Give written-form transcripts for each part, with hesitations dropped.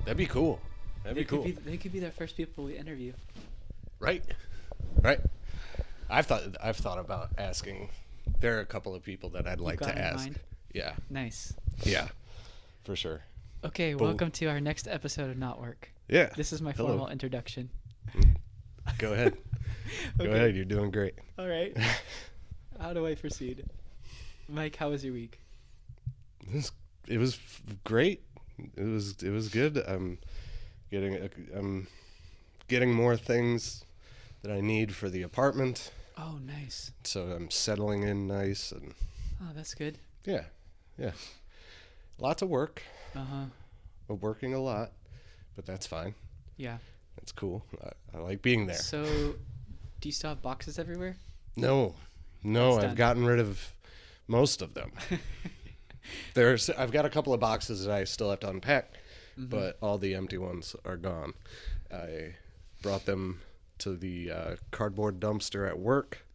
That'd be cool. That'd be cool. They could be the first people we interview. Right. Right. I've thought about asking. There are a couple of people that I'd like to ask. Mind? Yeah. Nice. Yeah. For sure. Okay, Boom. Welcome to our next episode of Knotwork. Yeah. This is my formal introduction. Go ahead. Okay. Go ahead. You're doing great. All right. How do I proceed? Mike, how was your week? It was great. It was good. I'm getting more things that I need for the apartment. Oh, nice. So I'm settling in nice and. Oh, that's good. Yeah. Lots of work. Uh-huh. I'm working a lot, but that's fine. Yeah. That's cool. I like being there. So, do you still have boxes everywhere? No, I've gotten rid of most of them. I've got a couple of boxes that I still have to unpack, but all the empty ones are gone. I brought them to the cardboard dumpster at work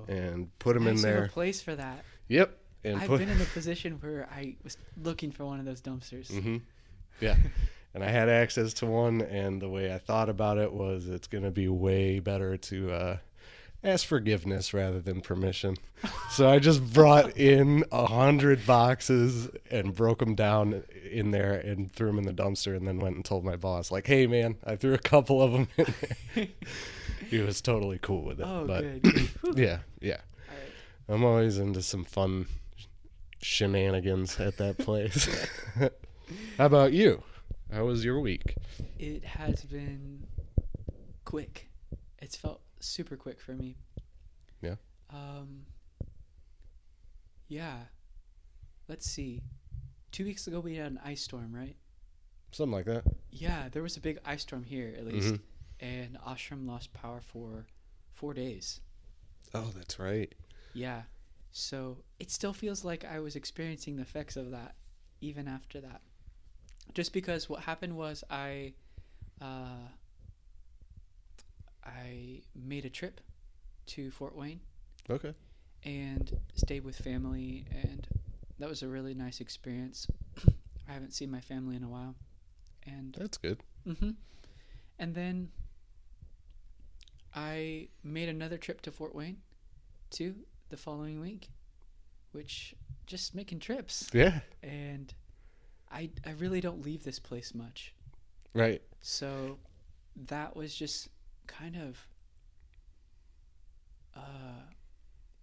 and put them in there. You have a place for that. Yep. I've been in a position where I was looking for one of those dumpsters. Mm-hmm. Yeah. And I had access to one, and the way I thought about it was it's going to be way better to ask forgiveness rather than permission. So I just brought in 100 boxes and broke them down in there and threw them in the dumpster, and then went and told my boss, like, hey, man, I threw a couple of them in there. He was totally cool with it. Oh, but good. Yeah. All right. I'm always into some fun shenanigans at that place. How about you? How was your week? It has been quick. It's felt super quick for me. Yeah. Yeah. Let's see. 2 weeks ago we had an ice storm, right? Something like that. Yeah, there was a big ice storm here at least, and Ashram lost power for 4 days. Oh, that's right. Yeah. So it still feels like I was experiencing the effects of that even after that. Just because what happened was I made a trip to Fort Wayne. Okay. And stayed with family, and that was a really nice experience. I haven't seen my family in a while. And that's good. And then I made another trip to Fort Wayne too the following week, which just making trips. Yeah. And I really don't leave this place much. Right. So that was just kind of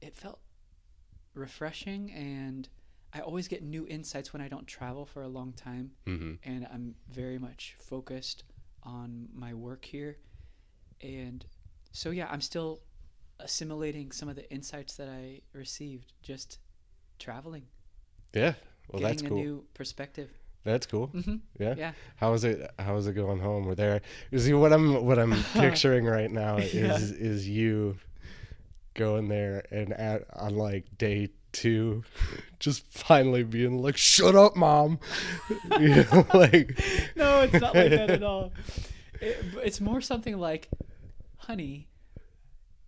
it felt refreshing, and I always get new insights when I don't travel for a long time. And I'm very much focused on my work here. And so, yeah, I'm still assimilating some of the insights that I received just traveling. Yeah. Well, that's cool. Getting a new perspective. That's cool. Yeah. Yeah. How was it going home? Were there? See, what I'm picturing right now is you going there and on like day 2, just finally being like, "Shut up, Mom." You know, like. No, it's not like that at all. It's more something like, "Honey,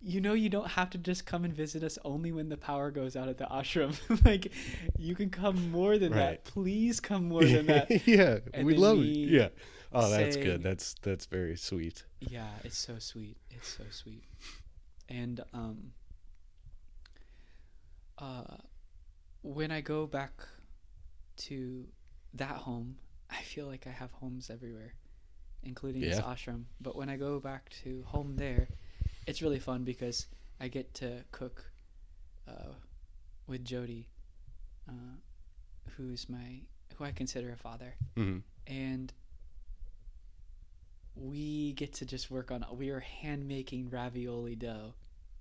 you know you don't have to just come and visit us only when the power goes out at the ashram. Like, you can come more than that. Please come more than that." Yeah, we love it. Yeah. Oh, that's say, good. That's very sweet. Yeah, it's so sweet. It's so sweet. And when I go back to that home, I feel like I have homes everywhere, including this ashram. But when I go back to home there, it's really fun because I get to cook with Jody, who I consider a father, and we get to just work on. We were hand making ravioli dough.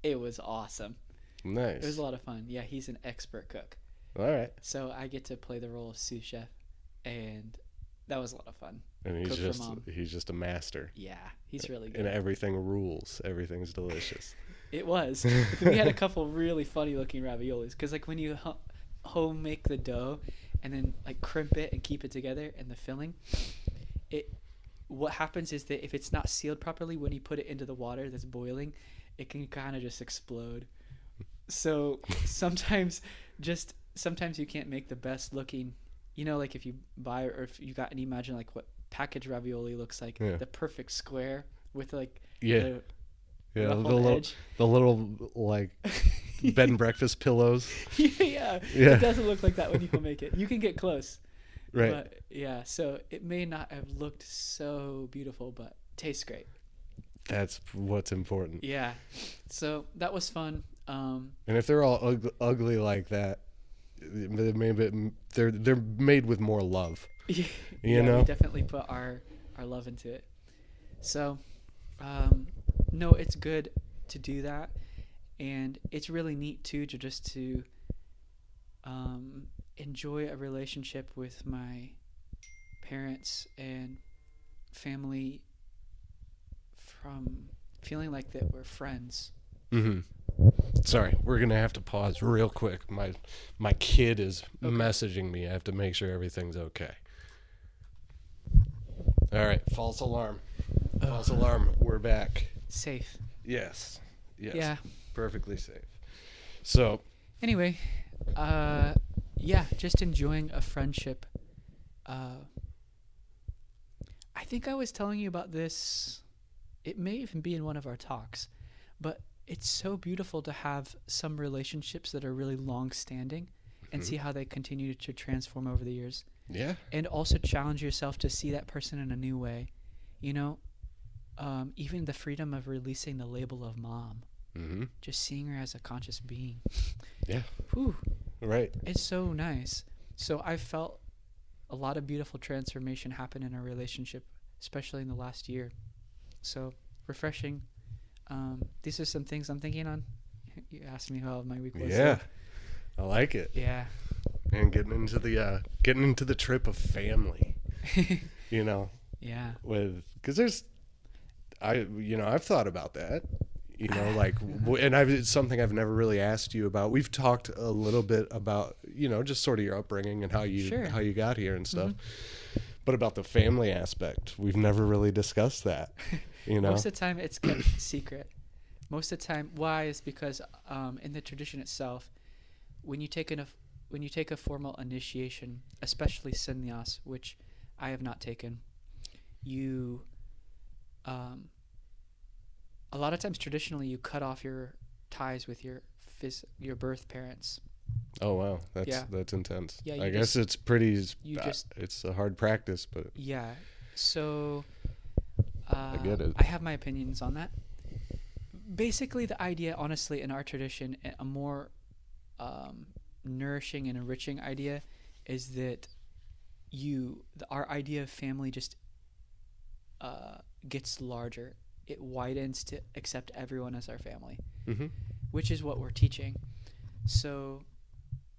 It was awesome. Nice. It was a lot of fun. Yeah, he's an expert cook. All right. So I get to play the role of sous chef, and that was a lot of fun. And he's just a master. Yeah, he's really good. And everything rules. Everything's delicious. It was. We had a couple really funny looking raviolis, because like when you home make the dough and then like crimp it and keep it together and the filling, what happens is that if it's not sealed properly, when you put it into the water that's boiling, it can kind of just explode. So sometimes you can't make the best looking, like if you buy, or if you got, and imagine like what packaged ravioli looks like. Yeah. The perfect square with like Yeah. the Yeah, ruffled edge. the little like bed and breakfast pillows. Yeah. Yeah. It doesn't look like that when you make it. You can get close. Right. But yeah, so it may not have looked so beautiful, but tastes great. That's what's important. Yeah. So that was fun. And if they're all ugly like that, maybe they're made with more love. You know? We definitely put our love into it. So, no, it's good to do that, and it's really neat too to enjoy a relationship with my parents and family from feeling like that we're friends. Mm-hmm. Sorry, we're gonna have to pause real quick. My kid is messaging me. I have to make sure everything's okay. All right, false alarm. False alarm. We're back. Safe. Yes. Yeah. Perfectly safe. So. Anyway, yeah, just enjoying a friendship. I think I was telling you about this. It may even be in one of our talks, but it's so beautiful to have some relationships that are really long-standing and see how they continue to transform over the years. Yeah. And also challenge yourself to see that person in a new way. You know, even the freedom of releasing the label of mom. Mm-hmm. Just seeing her as a conscious being. Yeah. Whew. Right. It's so nice. So I felt a lot of beautiful transformation happen in our relationship, especially in the last year. So refreshing. These are some things I'm thinking on. You asked me how my week was. Yeah. I like it. Yeah. And getting into the trip of family. You know. Yeah. Because I've thought about that. You know, like, and it's something I've never really asked you about. We've talked a little bit about, just sort of your upbringing and how you got here and stuff. Mm-hmm. But about the family aspect, we've never really discussed that. Most of the time, it's kept secret. Most of the time, why is because in the tradition itself, when you take a formal initiation, especially sannyas, which I have not taken, you a lot of times traditionally you cut off your ties with your birth parents. Oh wow, that's intense. Yeah, I guess it's pretty. It's a hard practice, but yeah. So I get it. I have my opinions on that. Basically, the idea, honestly, in our tradition, a more nourishing and enriching idea, is that our idea of family just gets larger. It widens to accept everyone as our family, mm-hmm. which is what we're teaching. So,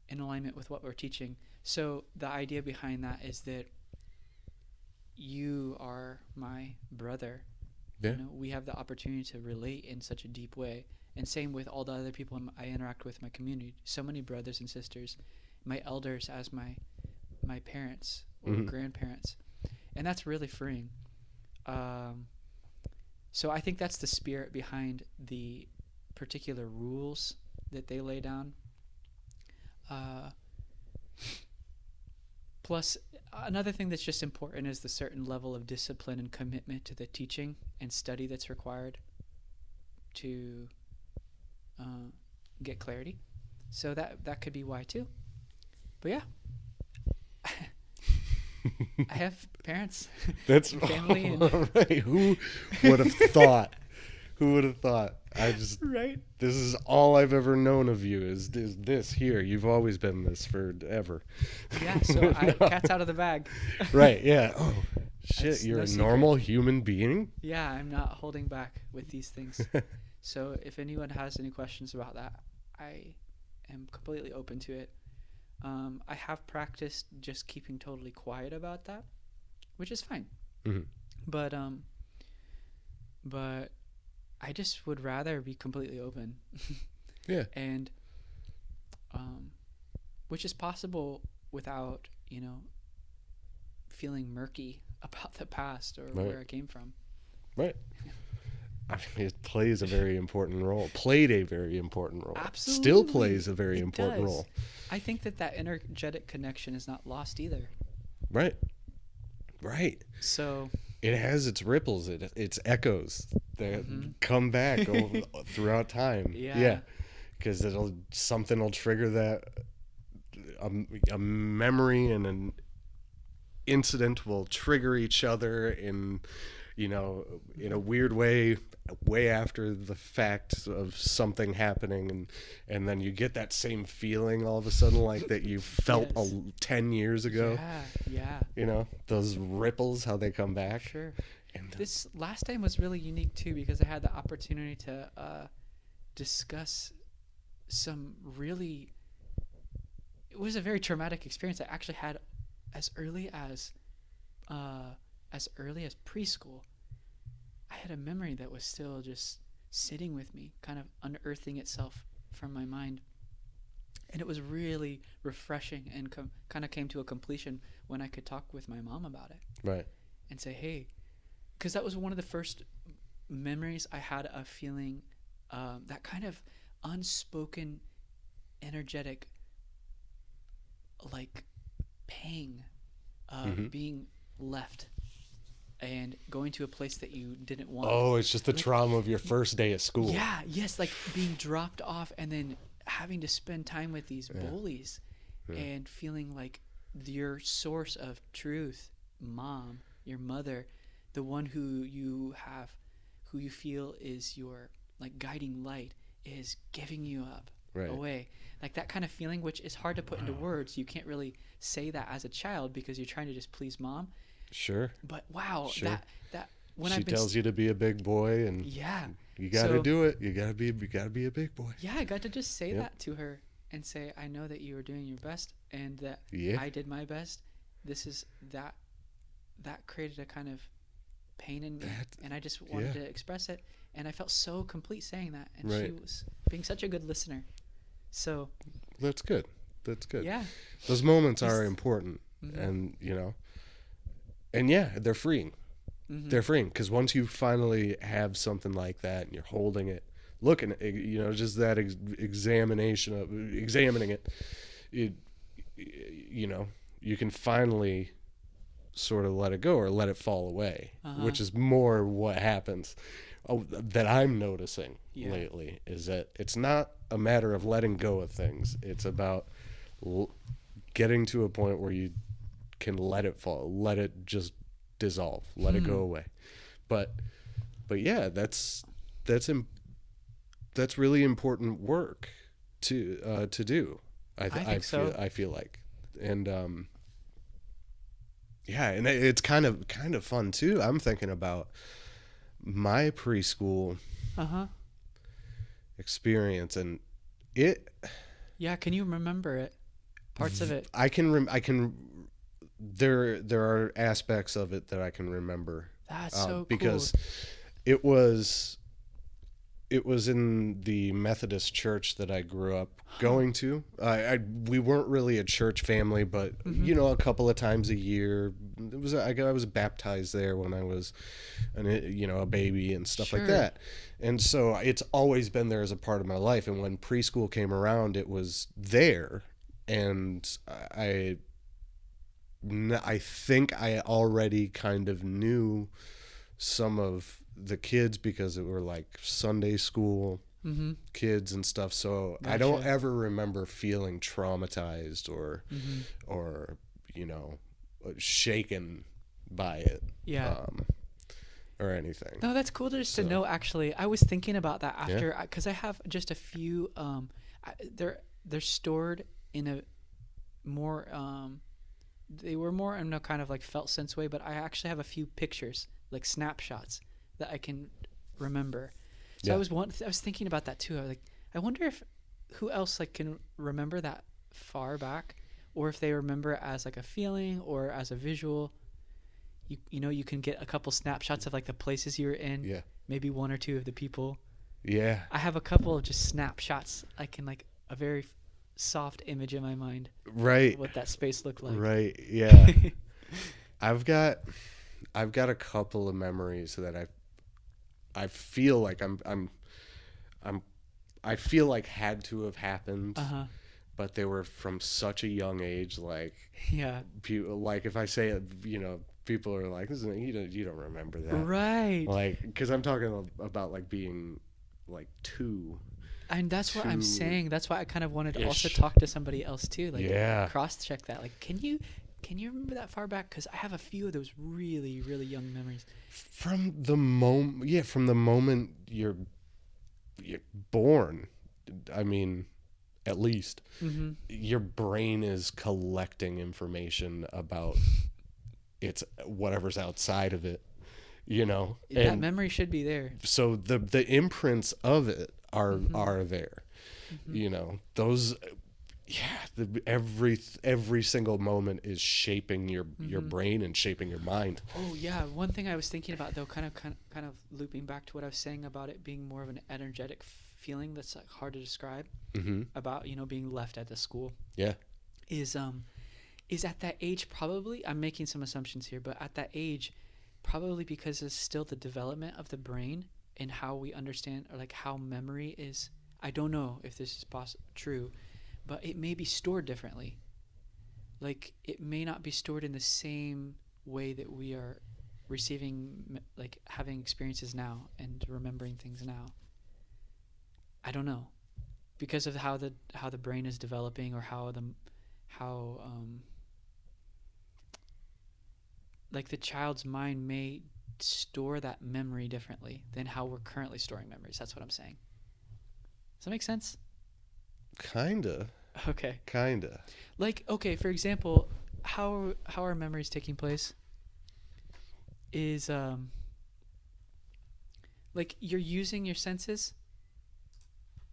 in alignment with what we're teaching. So, the idea behind that is that you are my brother. Yeah. We have the opportunity to relate in such a deep way. And same with all the other people I interact with in my community. So many brothers and sisters, my elders as my parents or mm-hmm. grandparents. And that's really freeing. So I think that's the spirit behind the particular rules that they lay down. Plus, another thing that's just important is the certain level of discipline and commitment to the teaching and study that's required to get clarity. So that could be why too. But yeah. I have parents. That's family. And right. Who would have thought? Who would have thought? Right. This is all I've ever known of you. Is this here? You've always been this forever. Yeah. So cat's out of the bag. Right. Yeah. Oh shit! That's You're no a secret. Normal human being. Yeah, I'm not holding back with these things. So if anyone has any questions about that, I am completely open to it. I have practiced just keeping totally quiet about that, which is fine. Mm-hmm. But I just would rather be completely open. Yeah. And which is possible without, feeling murky about the past or right. where I came from. Right. I mean, it plays a very important role. Played a very important role. Absolutely. Still plays a very important role. I think that energetic connection is not lost either. Right. Right. So It has its ripples, its echoes that come back throughout time. Yeah. Because something will trigger that, a memory and an incident will trigger each other in a weird way after the fact of something happening, and then you get that same feeling all of a sudden, like that you felt Yes. 10 years ago. Yeah. Those ripples, how they come back. Sure. And This last time was really unique too, because I had the opportunity to discuss some really. It was a very traumatic experience I actually had as early as preschool. I had a memory that was still just sitting with me, kind of unearthing itself from my mind. And it was really refreshing, and kind of came to a completion when I could talk with my mom about it. Right. And say, hey, because that was one of the first memories I had of feeling that kind of unspoken, energetic, like pang of being left and going to a place that you didn't want. Oh, it's just the trauma of your first day at school. Yeah, yes, like being dropped off and then having to spend time with these bullies and feeling like your source of truth, mom, your mother, the one who you feel is your like guiding light, is giving you up away. Like that kind of feeling, which is hard to put into words. You can't really say that as a child because you're trying to just please mom. Sure. But wow, Sure. that when she tells you to be a big boy, and you got to do it. You got to be a big boy. Yeah, I got to just say that to her and say, I know that you were doing your best and that I did my best. This is that created a kind of pain in me, and I just wanted to express it, and I felt so complete saying that, and she was being such a good listener. So that's good. Yeah, those moments are important, and and they're freeing. They're freeing, because once you finally have something like that and you're holding it, looking at it, just that examining it, you can finally sort of let it go or let it fall away, which is more what happens. That I'm noticing lately is that it's not a matter of letting go of things. It's about getting to a point where you can let it fall, let it just dissolve, let it go away. But yeah, that's really important work to do. I feel like, and and it's kind of fun too. I'm thinking about my preschool experience, and it. Yeah, can you remember it? Parts of it. I can. There are aspects of it that I can remember. That's so cool. Because it was in the Methodist church that I grew up going to. We weren't really a church family, but a couple of times a year, I was baptized there when I was a baby and stuff like that. And so it's always been there as a part of my life. And when preschool came around, it was there, and I think I already kind of knew some of the kids because it were like Sunday school kids and stuff. So gotcha. I don't ever remember feeling traumatized or shaken by it. Or anything. No, that's cool to know. Actually, I was thinking about that after, because I have just a few. They're stored in a more. They were more in a kind of like felt sense way, but I actually have a few pictures, like snapshots, that I can remember. So I was thinking about that too. I was like, I wonder if who else like can remember that far back, or if they remember it as like a feeling or as a visual. You can get a couple snapshots of like the places you were in. Yeah. Maybe one or two of the people. Yeah. I have a couple of just snapshots. I can like a very soft image in my mind. Right. What that space looked like. Right. Yeah. I've got a couple of memories that I feel like I feel like had to have happened. But they were from such a young age, like like if I say people are like, "Listen, you don't remember that." Right. Like, because I'm talking about like being like two. And that's what I'm saying. That's why I kind of wanted to also Ish. talk to somebody else too. Like, Yeah. cross-check that. Like, can you remember that far back? Because I have a few of those really, really young memories. From the moment you're born, I mean, at least your brain is collecting information about it's whatever's outside of it, you know. That memory should be there. So the imprints of it are there, you know. Those, every single moment is shaping your brain and shaping your mind. Oh yeah, one thing I was thinking about though, kind of looping back to what I was saying about it being more of an energetic feeling that's like hard to describe, about, you know, being left at the school. Yeah. Is at that age, probably, I'm making some assumptions here, but at that age, probably because it's still the development of the brain and how we understand, or like how memory is. I don't know if this is true, but it may be stored differently. Like, it may not be stored in the same way that we are receiving, like having experiences now and remembering things now. I don't know, because of how the brain is developing, or how like the child's mind may store that memory differently than how we're currently storing memories. That's what I'm saying. Does that make sense? Kinda. Okay. Kinda. Like, okay, for example, how are memories taking place is like you're using your senses,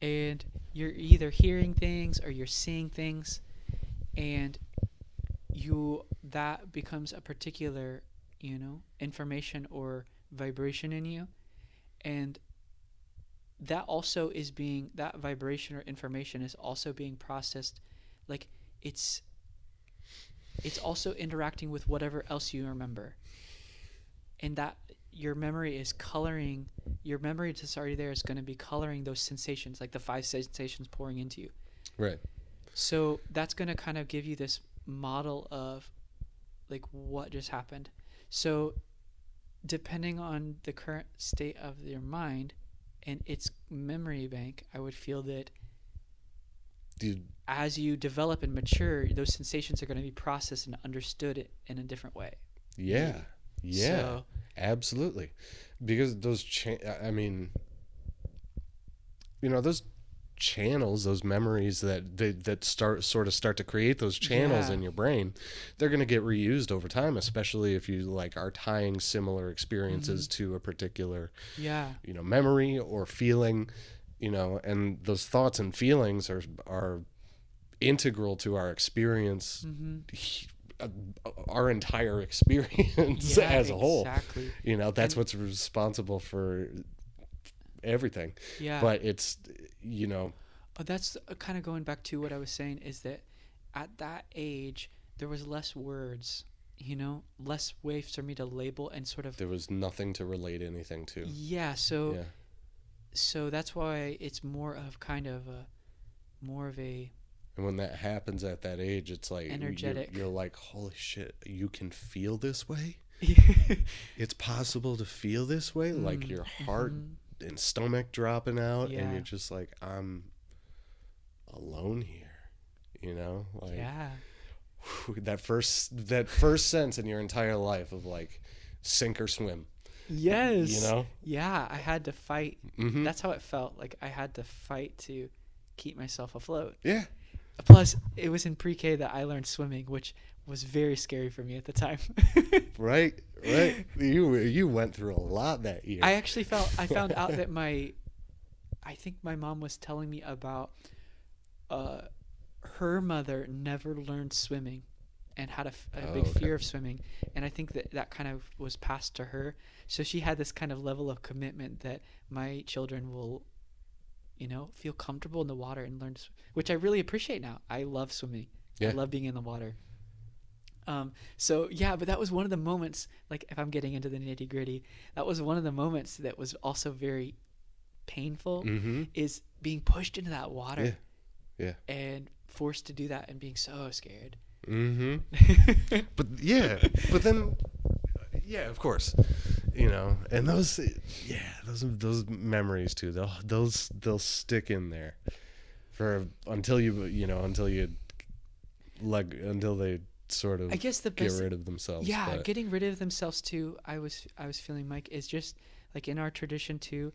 and you're either hearing things or you're seeing things, and that becomes a particular, you know, information or vibration in you, and that vibration or information is also being processed, like it's also interacting with whatever else you remember, and that your memory that's already there is going to be coloring those sensations, like the 5 sensations pouring into you. Right. So that's going to kind of give you this model of like what just happened. So depending on the current state of your mind and its memory bank, I would feel that as you develop and mature, those sensations are going to be processed and understood in a different way. Yeah. Yeah. So, absolutely. Because those I mean, you know, those channels, those memories that start to create those channels in your brain, they're going to get reused over time, especially if you like are tying similar experiences to a particular you know, memory or feeling, you know, and those thoughts and feelings are integral to our experience, our entire experience as a whole. Exactly. You know, that's what's responsible for everything. Yeah. But it's, you know, that's kind of going back to what I was saying, is that at that age there was less words, you know, less ways for me to label, and sort of there was nothing to relate anything to. So that's why it's more of a and when that happens at that age, it's like energetic. You're like, holy shit, you can feel this way? It's possible to feel this way? Like your heart and stomach dropping out, and you're just like, I'm alone here, you know? Like, that first sense in your entire life of like sink or swim. Yes. You know? Yeah, I had to fight. That's how it felt. Like I had to fight to keep myself afloat. Yeah. Plus, it was in pre-K that I learned swimming, which was very scary for me at the time. Right. You went through a lot that year. I found out that I think my mom was telling me about her mother never learned swimming and had a big fear of swimming, and I think that kind of was passed to her. So she had this kind of level of commitment that my children will, you know, feel comfortable in the water and learn, which I really appreciate now. I love swimming. I love being in the water. But that was one of the moments, like if I'm getting into the nitty gritty, that was one of the moments that was also very painful, is being pushed into that water and forced to do that and being so scared. But then Yeah, of course. And those memories too. They'll stick in there for until until they sort of I guess the get best, rid of themselves. yeah, But getting rid of themselves too. I was feeling, Mike, is just like in our tradition too.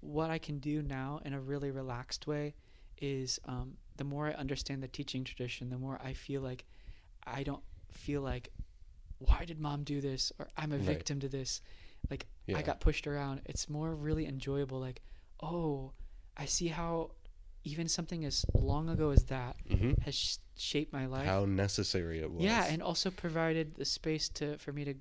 What I can do now in a really relaxed way is the more I understand the teaching tradition, the more I feel like I don't feel like, why did mom do this, or I'm a Right. victim to this, like yeah, I got pushed around. It's more really enjoyable, like, oh, I see how even something as long ago as that hmm has shaped my life. how necessary it was. Yeah, and also provided the space for me to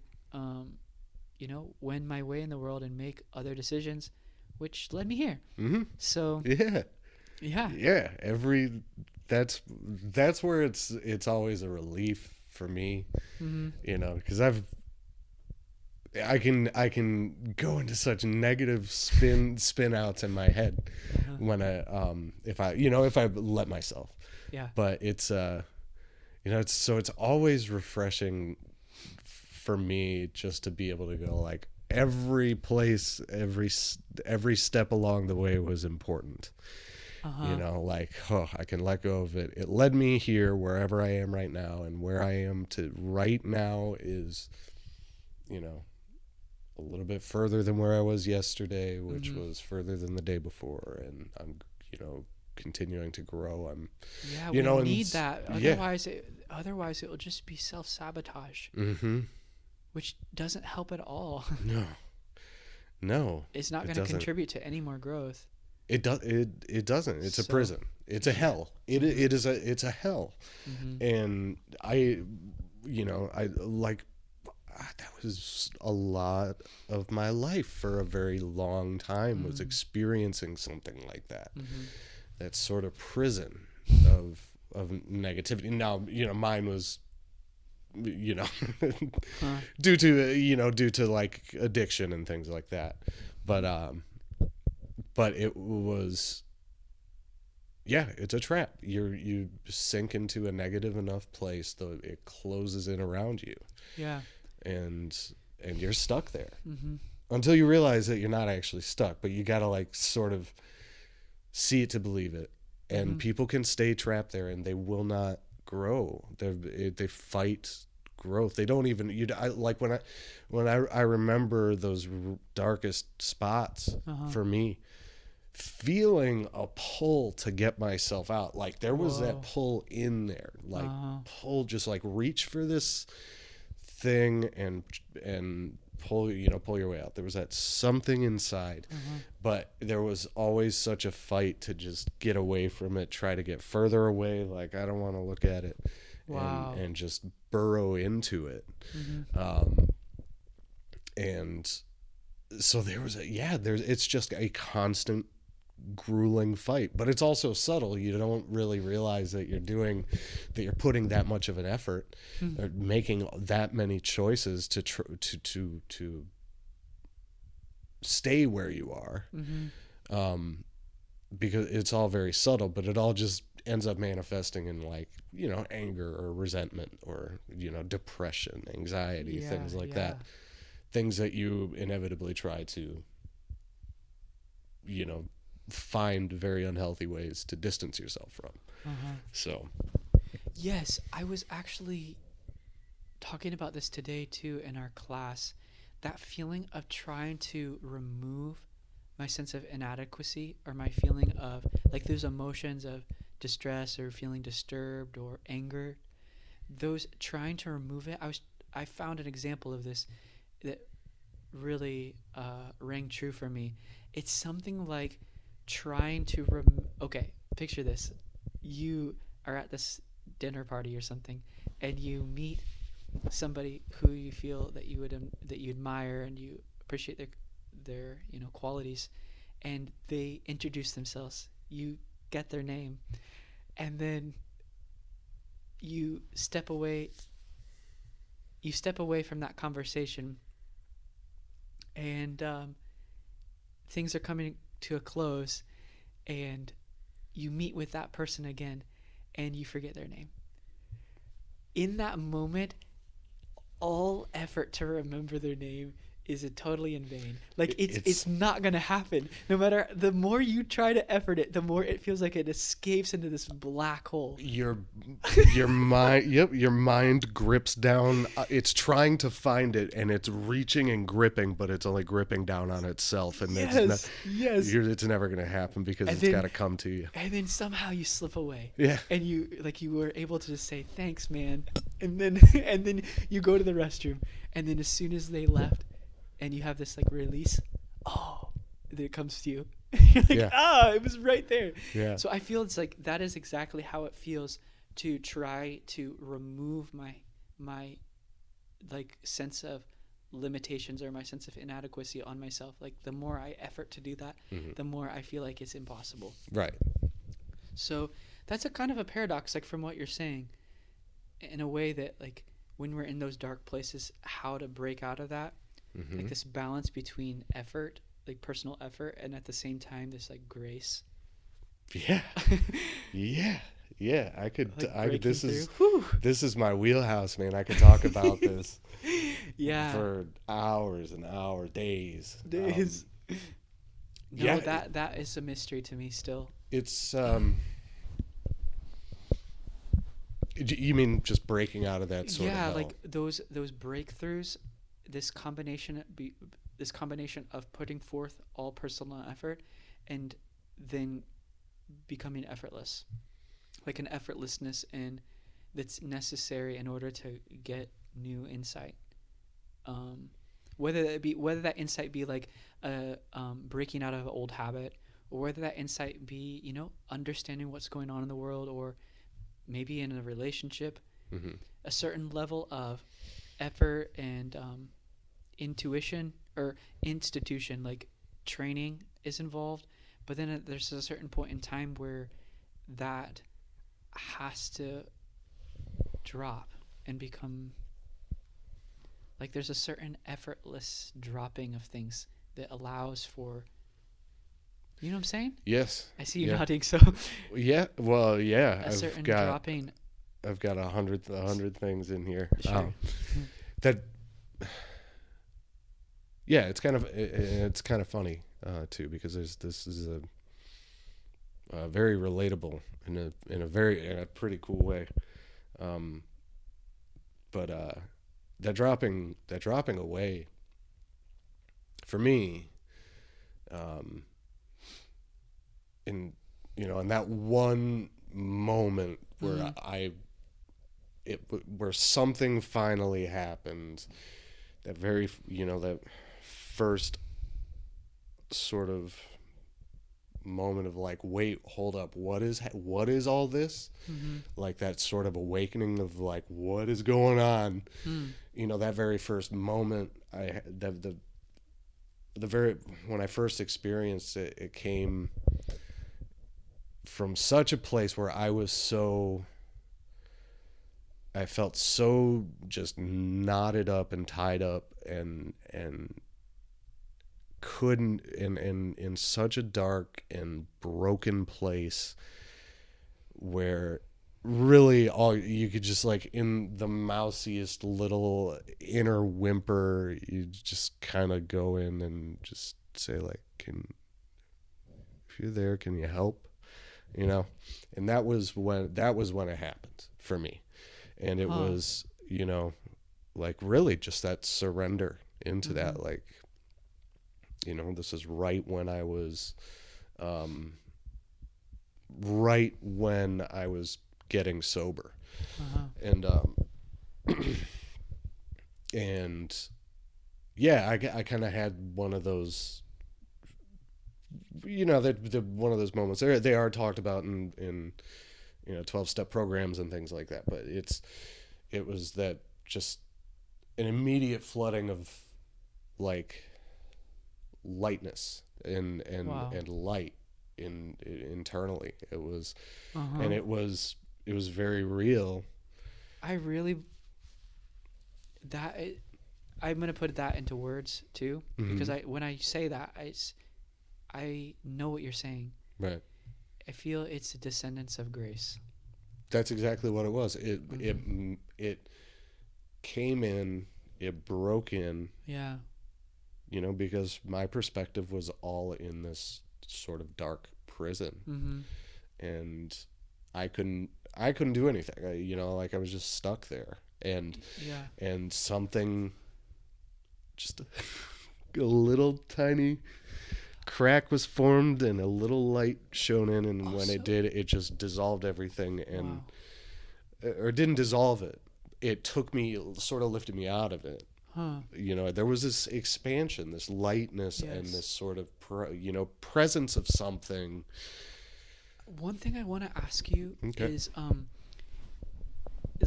wend my way in the world and make other decisions, which led me here. hmm So yeah, yeah. yeah. That's where it's always a relief for me, Mm-hmm. because I can go into such negative spin outs in my head Uh-huh. when if I let myself. Yeah. But it's it's always refreshing for me just to be able to go like every place, every step along the way was important. Uh-huh. I can let go of it. It led me here, wherever I am right now, and where I am to right now is, a little bit further than where I was yesterday, which Mm-hmm. was further than the day before, and I'm, continuing to grow. I'm, Yeah, you we know, and need that. yeah, Otherwise it will just be self-sabotage, mm-hmm. which doesn't help at all. No, no, It's not it going to doesn't. contribute to any more growth. It does. It doesn't. It's a So, prison. It's a hell. It's a hell. mm-hmm. And that was a lot of my life for a very long time, was experiencing something like that. Mm-hmm. That sort of prison of negativity. Now, mine was, Huh. due to like addiction and things like that. But it was, yeah, it's a trap. You sink into a negative enough place that it closes in around you, Yeah. and you're stuck there Mm-hmm. until you realize that you're not actually stuck, but you gotta like sort of see it to believe it. And Mm-hmm. people can stay trapped there, and they will not grow. They fight growth. They don't even. Like when I remember those darkest spots Uh-huh. for me, feeling a pull to get myself out. Like there was that Whoa. pull in there, like Uh-huh. pull, just like reach for this thing and pull your way out. There was that something inside, Uh-huh. but there was always such a fight to just get away from it, try to get further away. Like I don't want to look at it, Wow. and just burrow into it. Mm-hmm. And so it's just a constant grueling fight, but it's also subtle. You don't really realize that you're putting that much of an effort, or making that many choices to stay where you are, Mm-hmm. because it's all very subtle, but it all just ends up manifesting in like anger or resentment or depression, anxiety, Yeah, things like yeah. that, things that you inevitably try to find very unhealthy ways to distance yourself from. Uh-huh. So Yes, I was actually talking about this today too in our class. That feeling of trying to remove my sense of inadequacy, or my feeling of like those emotions of distress or feeling disturbed or anger, those trying to remove it. I found an example of this that really rang true for me. It's something like trying to okay, picture this. You are at this dinner party or something, and you meet somebody who you feel that that you admire and you appreciate their qualities, and they introduce themselves. You get their name, and then you step away. You step away from that conversation, and things are coming to a close, and you meet with that person again, and you forget their name. In that moment, all effort to remember their name is totally in vain. Like It's it's not gonna happen. No matter the more you try to effort it, the more it feels like it escapes into this black hole. your mind. Yep, your mind grips down. It's trying to find it, and it's reaching and gripping, but it's only gripping down on itself, and Yes. it's never going to happen because And it's then- got to come to you. And then somehow you slip away. Yeah. And you were able to just say thanks, man. And then and then you go to the restroom, and then as soon as they left, and you have this like release, then it comes to you. You're like, Yeah. it was right there. Yeah. So I feel it's like that is exactly how it feels to try to remove my like sense of limitations or my sense of inadequacy on myself. Like the more I effort to do that, the more I feel like it's impossible. Right. So that's a kind of a paradox, like from what you're saying, in a way that like when we're in those dark places, how to break out of that, like this balance between effort, like personal effort, and at the same time this like grace. Yeah. Yeah. I could. Like This breaking through. this is my wheelhouse, man. I could talk about this Yeah. for hours and hours, days. Days. No, yeah. that is a mystery to me still. It's you mean just breaking out of that sort of hell? Like those breakthroughs, this combination of putting forth all personal effort and then becoming effortless, like an effortlessness and that's necessary in order to get new insight. Whether that insight be like breaking out of an old habit, or whether that insight be understanding what's going on in the world, or maybe in a relationship, a certain level of effort and intuition or institution, like training, is involved. But then there's a certain point in time where that has to drop and become like there's a certain effortless dropping of things that allows for, you know what I'm saying? Yes. I see you nodding. So yeah, well, yeah, certain dropping. I've got 100 things in here. Sure. That. Yeah, it's kind of funny too, because this is a very relatable in a pretty cool way. But that dropping away for me, in that one moment where where something finally happened, that very that first sort of moment of like, wait, hold up, what is all this? Like that sort of awakening of like, what is going on? That very first moment, when I first experienced it, it came from such a place where I felt so just knotted up and tied up and couldn't in such a dark and broken place where really all you could just, like, in the mousiest little inner whimper, you just kind of go in and just say, like, if you're there, can you help? And that was when it happened for me. And it was, like, really just that surrender into that, like, this is right when I was getting sober. And and yeah, I kind of had one of those, one of those moments. They are talked about in 12-step programs and things like that, but it was that just an immediate flooding of, like, lightness and light internally. It was and it was very real. I'm gonna put that into words too, because when I say that, I know what you're saying. Right. I feel it's a descendants of grace. That's exactly what it was. It came in, it broke in, Yeah. you know, because my perspective was all in this sort of dark prison. Mm-hmm. And I couldn't do anything. You know, like I was just stuck there. And Yeah. and something, just a little tiny crack was formed and a little light shone in, and when it did, it just dissolved everything. And or didn't dissolve it. It took me, sort of lifted me out of it. Huh. You know, there was this expansion, this lightness, Yes. and this sort of presence of something. One thing I want to ask you Okay. is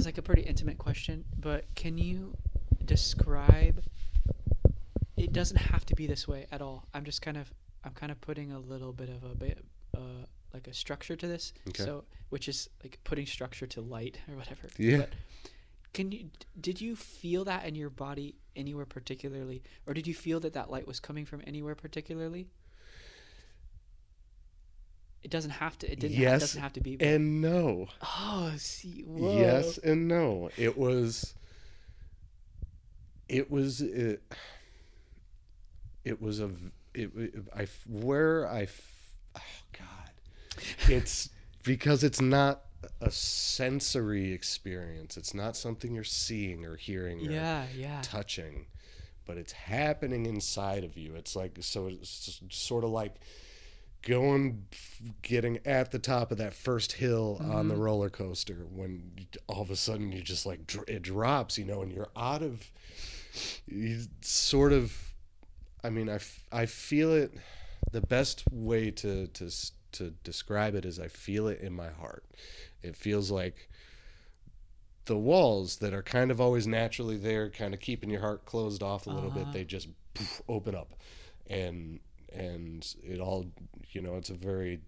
like a pretty intimate question, but can you describe? It doesn't have to be this way at all. I'm kind of putting a little bit of like a structure to this. Okay. So, which is like putting structure to light or whatever. Yeah. But did you feel that in your body anywhere particularly, or did you feel that light was coming from anywhere particularly? It doesn't have to. It didn't. Yes, it doesn't have to be. But, and no. oh, see. Whoa. Yes and no. It was. It was a. Oh God. It's because it's not a sensory experience. It's not something you're seeing or hearing or touching, but it's happening inside of you. It's like, so it's sort of like getting at the top of that first hill on the roller coaster, when all of a sudden you just like it drops, you know, and you're out of, you sort of, I mean, I feel it. The best way to describe it is I feel it in my heart. It feels like the walls that are kind of always naturally there, kind of keeping your heart closed off a little bit, they just open up, and it all, you know, it's a very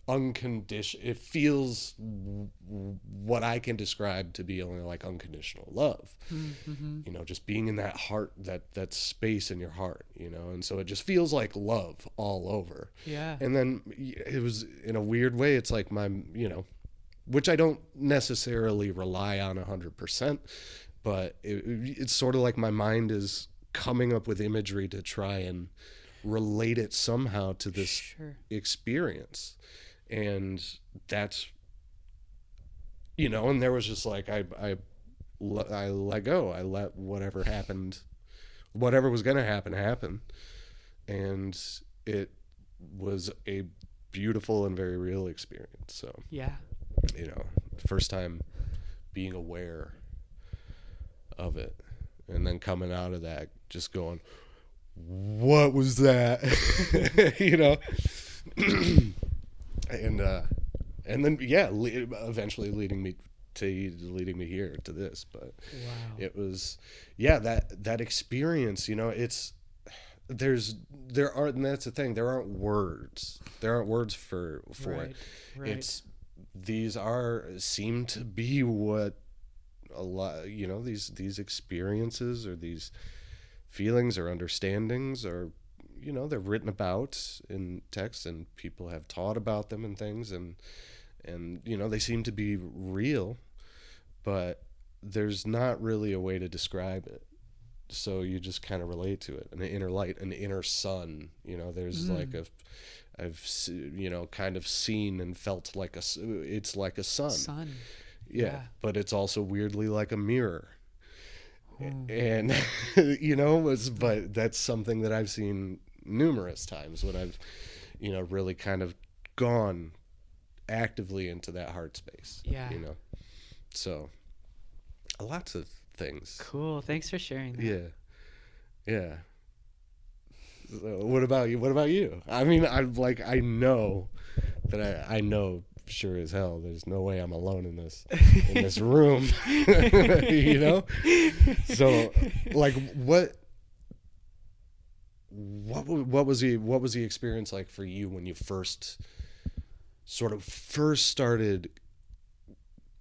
unconditional, it feels what I can describe to be only like unconditional love. You know, just being in that heart, that space in your heart, you know, and so it just feels like love all over. And then it was, in a weird way, it's like my, you know, which I don't necessarily rely on 100%, but it's sort of like my mind is coming up with imagery to try and relate it somehow to this experience. And that's, you know, and there was just like, I let go. I let whatever happened, whatever was going to happen. And it was a beautiful and very real experience. So, you know, first time being aware of it, and then coming out of that, just going, what was that? You know? And then eventually leading me here to this. But it was, that experience, you know, it's, and that's the thing, there aren't words for it. It's, these seem to be what a lot, you know, these experiences or these feelings or understandings, or, you know, they're written about in text and people have taught about them and things, and you know, they seem to be real, but there's not really a way to describe it. So you just kind of relate to it. An inner light, an inner sun, you know, there's like I've, you know, kind of seen and felt like it's like a sun. Yeah. But it's also weirdly like a mirror. And, you know, but that's something that I've seen numerous times when I've, you know, really kind of gone actively into that heart space. You know, so lots of things. Cool. Thanks for sharing that. Yeah. So what about you? I mean, I know that I know sure as hell there's no way I'm alone in this room. You know? So like what was the experience like for you when you first started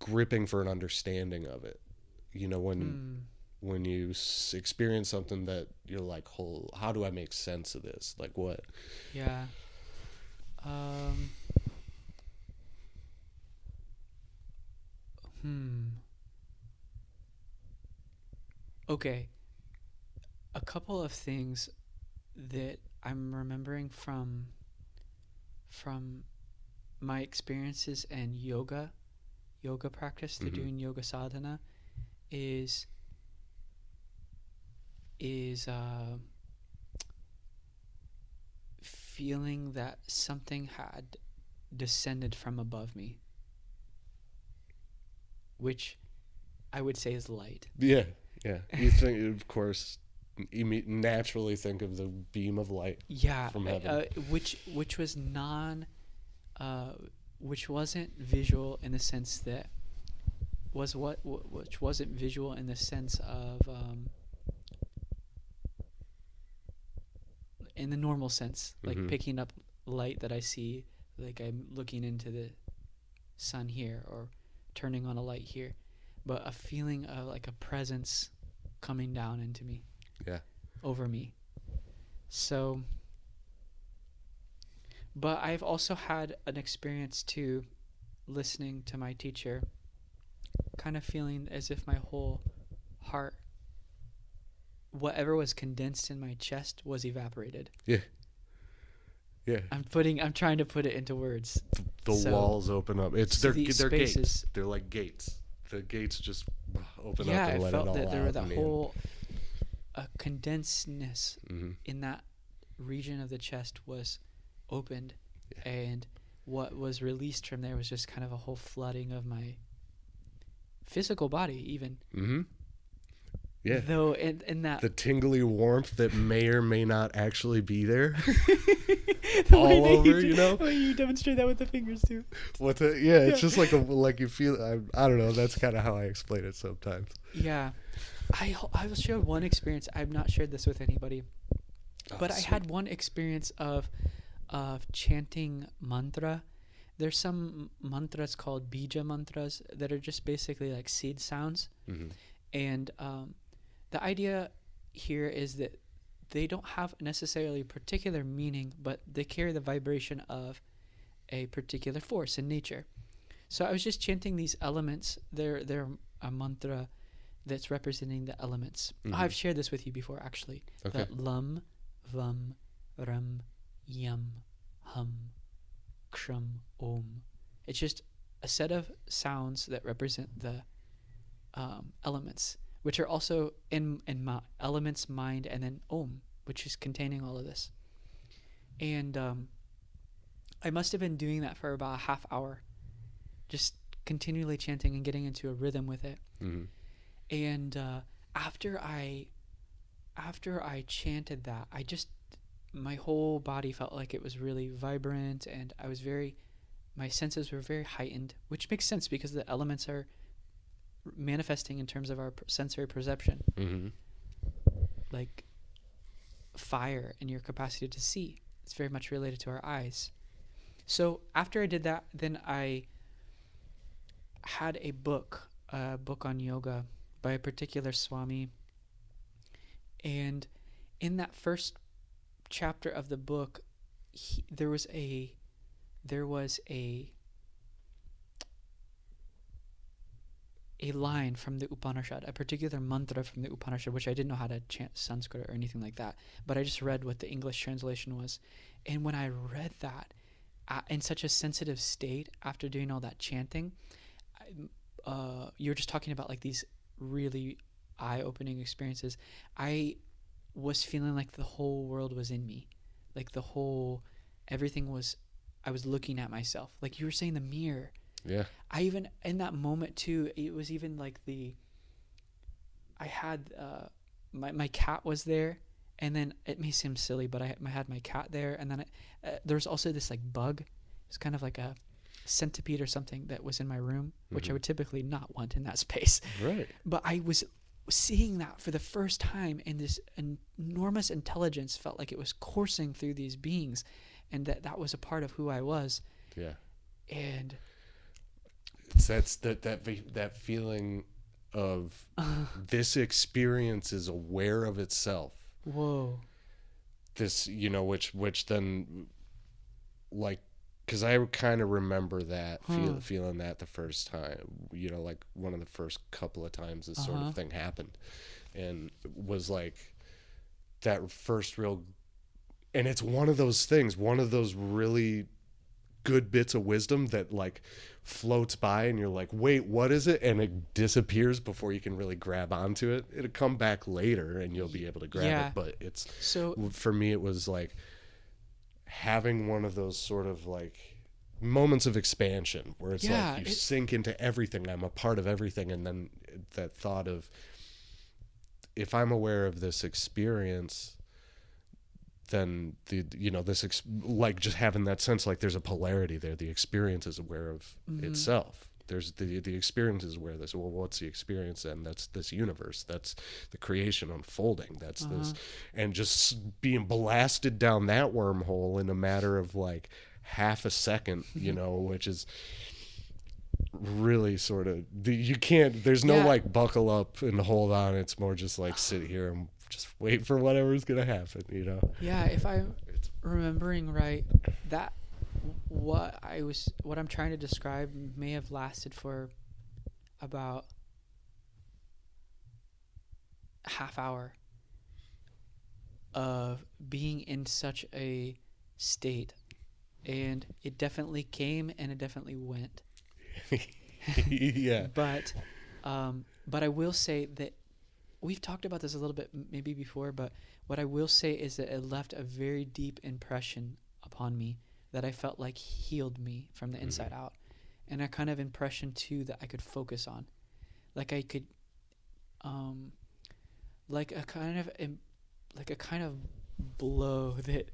gripping for an understanding of it? You know, when you experience something that you're like, how do I make sense of this? Like what? Okay, a couple of things that I'm remembering from my experiences in yoga practice, through Mm-hmm. doing yoga sadhana, is is feeling that something had descended from above me, which I would say is light. Yeah, yeah. You think, of course, naturally think of the beam of light Yeah, from heaven. which was non, uh, which wasn't visual in the sense that which wasn't visual in the sense of in the normal sense, like Mm-hmm. picking up light that I see, like I'm looking into the sun here or turning on a light here, but a feeling of like a presence coming down into me, Yeah. over me. So, but I've also had an experience too, listening to my teacher, kind of feeling as if my whole heart, whatever was condensed in my chest, was evaporated. Yeah. Yeah. I'm trying to put it into words. The So, walls open up. It's so they're these gates. spaces, They're like gates. The gates just open yeah, up and I let it felt all that there were out. the And whole a condensedness mm-hmm. in that region of the chest was opened, Yeah. and what was released from there was just kind of a whole flooding of my physical body, even. Mm-hmm. Yeah. Though in that The tingly warmth that may or may not actually be there. the all over, you know? The way you demonstrate that with the fingers too. What the? Yeah, it's just like you feel. I don't know. That's kind of how I explain it sometimes. Yeah, I will share one experience. I've not shared this with anybody, but I had one experience of chanting mantra. There's some mantras called bija mantras that are just basically like seed sounds, Mm-hmm. and the idea here is that they don't have necessarily a particular meaning, but they carry the vibration of a particular force in nature. So I was just chanting these elements. They're a mantra that's representing the elements. Mm-hmm. I've shared this with you before, actually. Okay. The lum, vam, ram, yum, hum, kshum, om. It's just a set of sounds that represent the elements, which are also in elements, mind, and then om, which is containing all of this. And I must have been doing that for about a half hour, just continually chanting and getting into a rhythm with it. Mm-hmm. And after I chanted that, my whole body felt like it was really vibrant, and my senses were very heightened, which makes sense because the elements are manifesting in terms of our sensory perception, Mm-hmm. like fire and your capacity to see. It's very much related to our eyes. So after I did that, then I had a book on yoga by a particular Swami, and in that first chapter of the book, there was a line from the Upanishad, a particular mantra from the Upanishad, which I didn't know how to chant Sanskrit or anything like that, but I just read what the English translation was. And when I read that in such a sensitive state after doing all that chanting, you're just talking about like these really eye-opening experiences. I was feeling like the whole world was in me, like everything was, I was looking at myself, like you were saying, the mirror. Yeah. I even, in that moment too, it was even like I had, my cat was there, and then it may seem silly, but I had my cat there, and then there was also this like bug. It's kind of like a centipede or something that was in my room, which Mm-hmm. I would typically not want in that space. Right. But I was seeing that for the first time, and this enormous intelligence felt like it was coursing through these beings, and that was a part of who I was. Yeah. And That's that feeling of this experience is aware of itself. whoa. This, which then, like, because I kind of remember that feeling that the first time, like one of the first couple of times this sort of thing happened, and was like that first real, and it's one of those things, one of those really good bits of wisdom that like floats by and you're like, wait, what is it? And it disappears before you can really grab onto it. It'll come back later and you'll be able to grab it. But it's, so for me, it was like having one of those sort of like moments of expansion where it's like you sink into everything. I'm a part of everything. And then that thought of, if I'm aware of this experience, then like just having that sense, like there's a polarity there. The experience is aware of itself. There's the experience is aware of this. Well, what's the experience? And that's this universe. That's the creation unfolding. That's this, and just being blasted down that wormhole in a matter of like half a second, which is really sort of, you can't, there's no like buckle up and hold on. It's more just like sit here and just wait for whatever's gonna happen, Yeah, if I'm remembering right, that what I'm trying to describe may have lasted for about half hour of being in such a state, and it definitely came and it definitely went. Yeah. But I will say that we've talked about this a little bit maybe before, but what I will say is that it left a very deep impression upon me that I felt like healed me from the inside out. And a kind of impression too that I could focus on. Like I could like a kind of blow that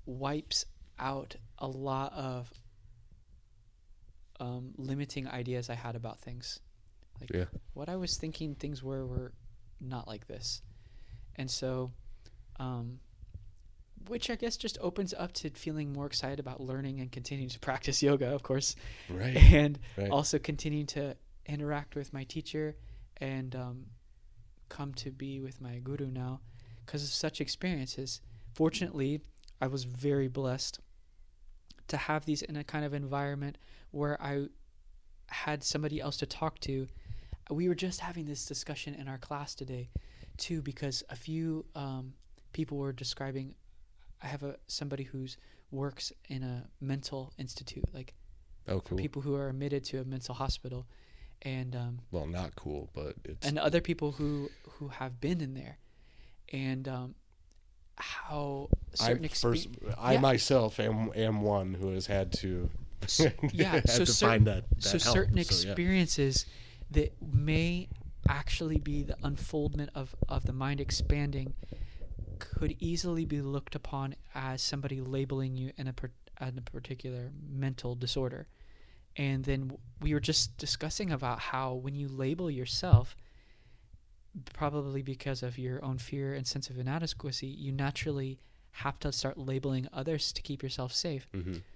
wipes out a lot of limiting ideas I had about things. Like what I was thinking things were not like this. And so which I guess just opens up to feeling more excited about learning and continuing to practice yoga, of course. Right. And also continuing to interact with my teacher and come to be with my guru now because of such experiences. Fortunately, I was very blessed to have these in a kind of environment where I had somebody else to talk to. We were just having this discussion in our class today too, because a few people were describing, I have somebody who's works in a mental institute, like cool. For people who are admitted to a mental hospital, and well, not cool, but it's, and other people who have been in there, and how certain I myself am one who has had to find that help. Certain experiences that may actually be the unfoldment of the mind expanding could easily be looked upon as somebody labeling you in a particular mental disorder. And then we were just discussing about how when you label yourself, probably because of your own fear and sense of inadequacy, you naturally have to start labeling others to keep yourself safe.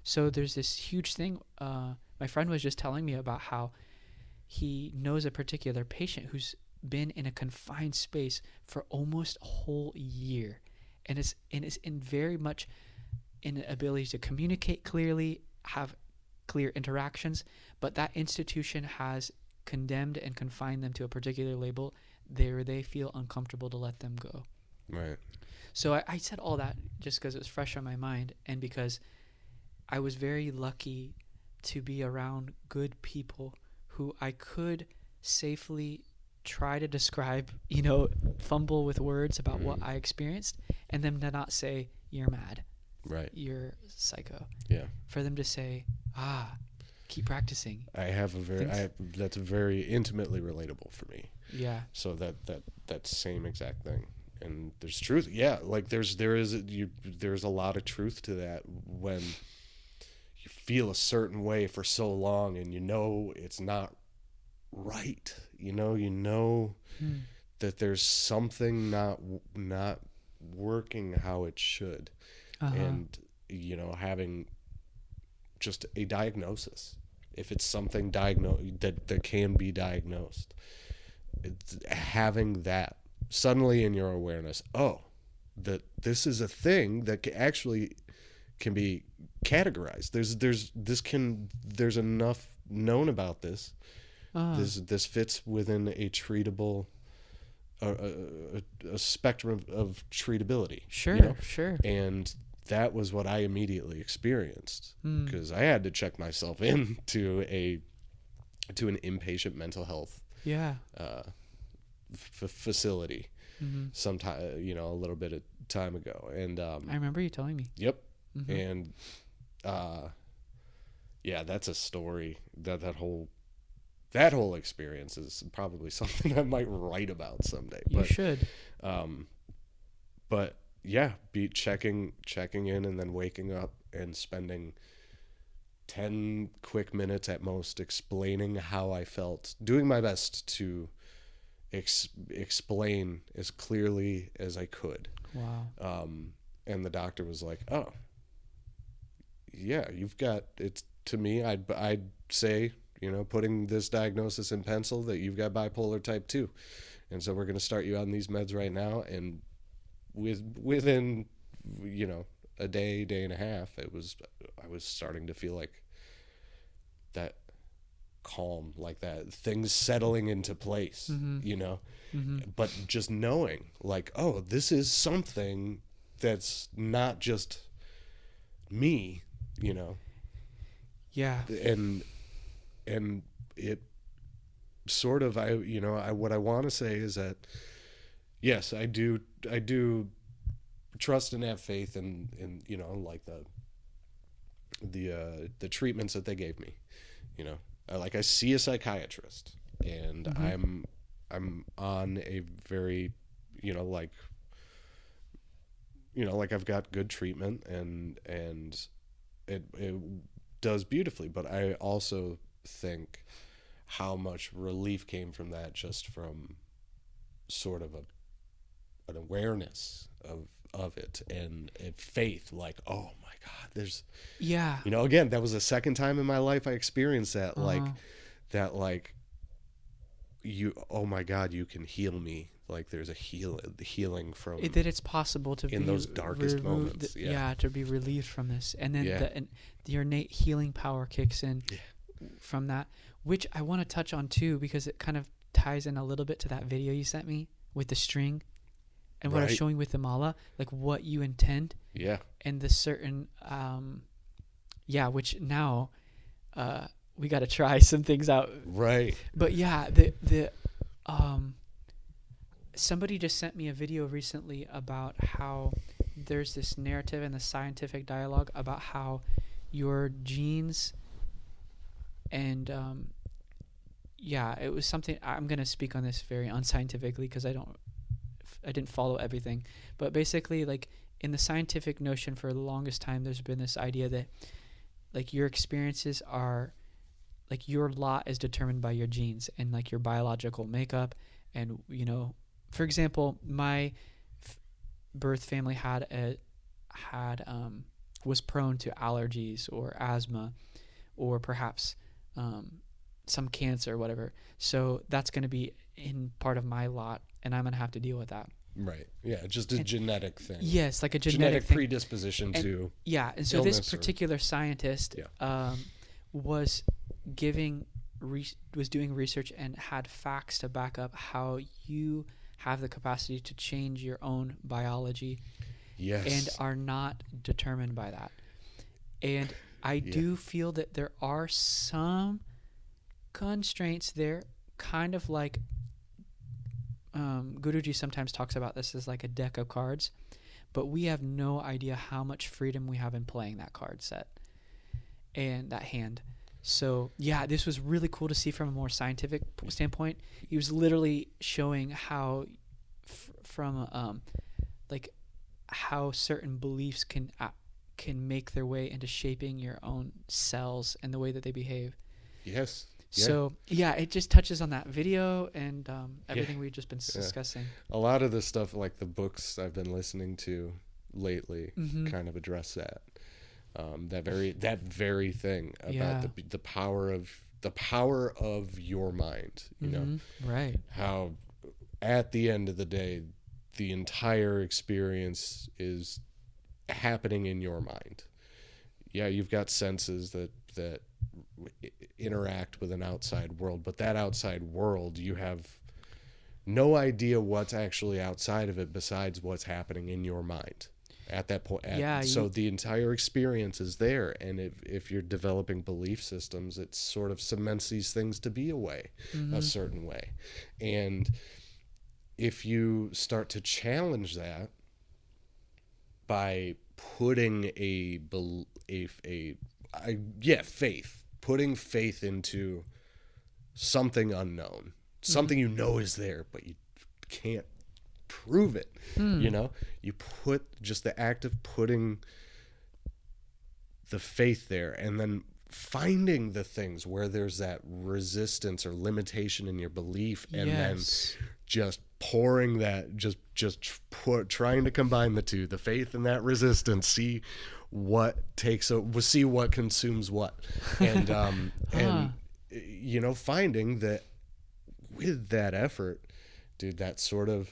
So there's this huge thing. My friend was just telling me about how he knows a particular patient who's been in a confined space for almost a whole year, and is in very much in ability to communicate clearly, have clear interactions, but that institution has condemned and confined them to a particular label where they feel uncomfortable to let them go. Right. So I said all that just because it was fresh on my mind, and because I was very lucky to be around good people who I could safely try to describe, fumble with words about what I experienced, and them to not say, you're mad. Right. You're psycho. Yeah. For them to say, keep practicing. That's very intimately relatable for me. Yeah. So that same exact thing. And there's truth. Yeah. Like there's a lot of truth to that when you feel a certain way for so long and it's not right. That there's something not working how it should. And having just a diagnosis, if it's something that can be diagnosed, having that suddenly in your awareness, that this is a thing that actually can be categorized. There's enough known about this. This fits within a treatable a spectrum of treatability. Sure, you know? sure. And that was what I immediately experienced, because I had to check myself in to an inpatient mental health Yeah. facility sometime, a little bit of time ago. And I remember you telling me. Yep. And yeah, that's a story. That whole experience is probably something I might write about someday. You should. But yeah, be checking in and then waking up and spending 10 quick minutes at most explaining how I felt, doing my best to explain as clearly as I could. Wow. And the doctor was like, "Oh, yeah, you've got it." To me, I'd say, putting this diagnosis in pencil, that you've got bipolar type 2. And so we're going to start you on these meds right now. And within, a day and a half, I was starting to feel like that calm, like that, things settling into place, but just knowing like, oh, this is something that's not just me, Yeah. And it sort of, what I want to say is that, yes, I do trust and have faith in like the treatments that they gave me. I see a psychiatrist, and I'm on a very, like I've got good treatment, and it does beautifully. But I also think how much relief came from that, just from sort of an awareness of it, and faith, like, oh my God, there's, again, that was the second time in my life I experienced that, like you, oh my God, you can heal me. Like there's a healing from that it's possible to in be those darkest moments. To be relieved from this, and then the innate healing power kicks in from that, which I want to touch on too, because it kind of ties in a little bit to that video you sent me with the string, and what I was showing with the mala, like what you intend, and the certain which now we got to try some things out, right? But somebody just sent me a video recently about how there's this narrative in the scientific dialogue about how your genes and it was something, I'm going to speak on this very unscientifically because I didn't follow everything, but basically, like, in the scientific notion, for the longest time there's been this idea that like your experiences are, like, your lot is determined by your genes and like your biological makeup. And for example, my birth family was prone to allergies or asthma, or perhaps some cancer or whatever. So that's going to be in part of my lot, and I'm going to have to deal with that. Right. Yeah, just a genetic thing. Yes, like a genetic thing. Predisposition to. Yeah, and so this particular scientist was doing research and had facts to back up how you have the capacity to change your own biology. Yes. And are not determined by that. And I do feel that there are some constraints there, kind of like Guruji sometimes talks about this as like a deck of cards, but we have no idea how much freedom we have in playing that card set and that hand. So this was really cool to see from a more scientific standpoint. He was literally showing how from how certain beliefs can make their way into shaping your own cells and the way that they behave. Yes. So it just touches on that video and everything we've just been discussing. A lot of the stuff, like the books I've been listening to lately, kind of address that. That very thing about the power of your mind. Right? How at the end of the day, the entire experience is happening in your mind. Yeah, you've got senses that interact with an outside world, but that outside world, you have no idea what's actually outside of it besides what's happening in your mind at that point. So the entire experience is there, and if you're developing belief systems, it sort of cements these things to be a certain way. And if you start to challenge that by putting putting faith into something unknown, something you know is there, but you can't prove it. You put just the act of putting the faith there, and then finding the things where there's that resistance or limitation in your belief, and then just pouring that, trying to combine the two, the faith and that resistance, see what consumes what, and finding that with that effort, dude, that sort of,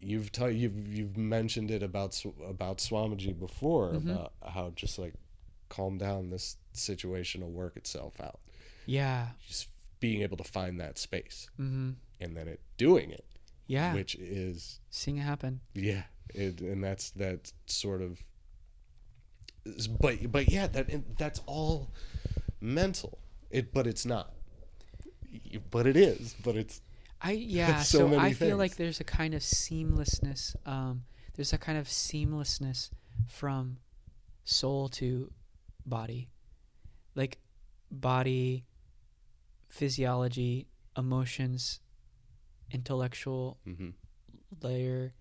you've mentioned it about Swamiji before, about how just like calm down, this situation will work itself out. Yeah. Just being able to find that space, and then doing it. Yeah. Which is seeing it happen. Yeah. And that's sort of, but yeah, that's all mental. But it's not. But it is. But it's. So I feel like there's a kind of seamlessness. There's a kind of seamlessness from soul to body, like body, physiology, emotions, intellectual layer,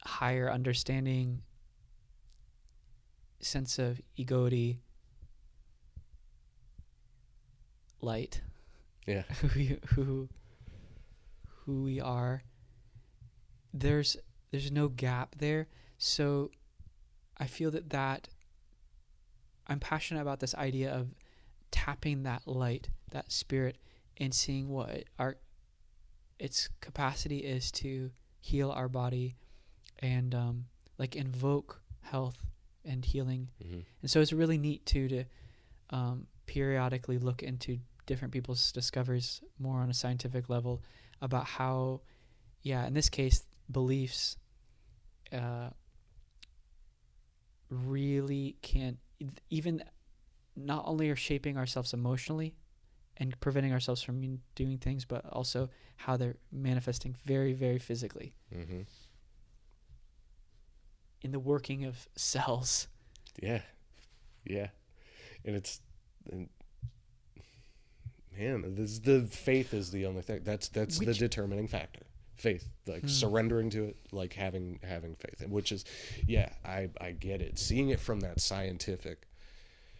higher understanding, sense of egoti, light. Yeah. Who we are. There's no gap there. So I feel that I'm passionate about this idea of tapping that light, that spirit, and seeing what its capacity is to heal our body and like invoke health and healing. And so it's really neat to periodically look into different people's discoveries more on a scientific level about how, in this case, beliefs really can even not only are shaping ourselves emotionally and preventing ourselves from doing things, but also how they're manifesting very, very physically in the working of cells. Yeah. And the faith is the only thing. That's the determining factor. Faith, like surrendering to it, like having faith, which is, I get it. Seeing it from that scientific,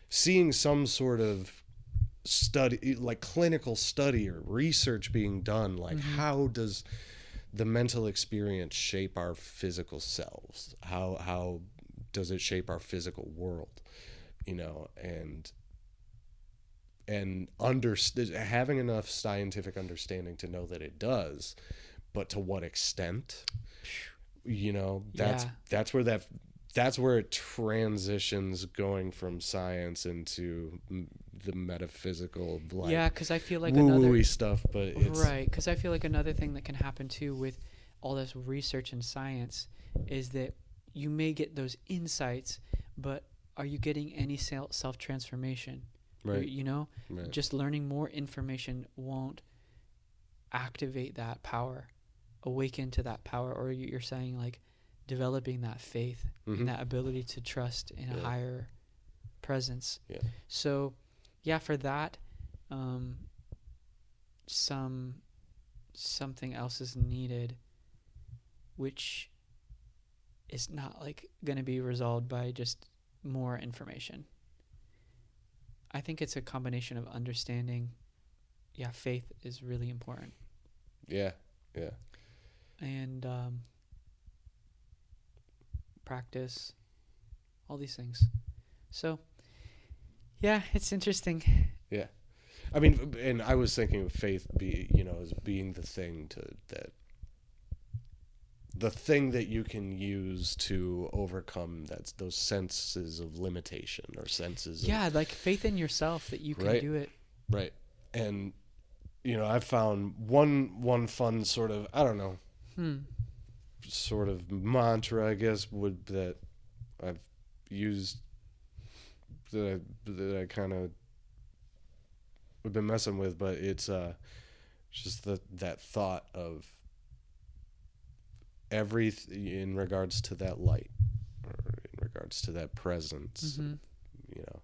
seeing some sort of study, like clinical study or research being done, like how does the mental experience shape our physical selves? How does it shape our physical world? And having enough scientific understanding to know that it does, but to what extent? That's where it transitions, going from science into the metaphysical, because I feel like woo-woo stuff. But because I feel like another thing that can happen too with all this research and science is that you may get those insights, but are you getting any self-transformation? Right. Right. Just learning more information won't activate that power, awaken to that power, or you're saying like developing that faith and that ability to trust in a higher presence. Yeah. So, for that, something else is needed, which is not like going to be resolved by just more information. I think it's a combination of understanding. Faith is really important. Yeah. And practice, all these things. So, it's interesting. Yeah. I mean, and I was thinking of faith as being the thing that you can use to overcome those senses of limitation or senses of, like faith in yourself that you can do it. Right. And I've found one fun sort of, I don't know, Hmm. sort of mantra, I guess, that I've used, that I kind of have been messing with, but it's just that thought of in regards to that light, or in regards to that presence, Mm-hmm. you know,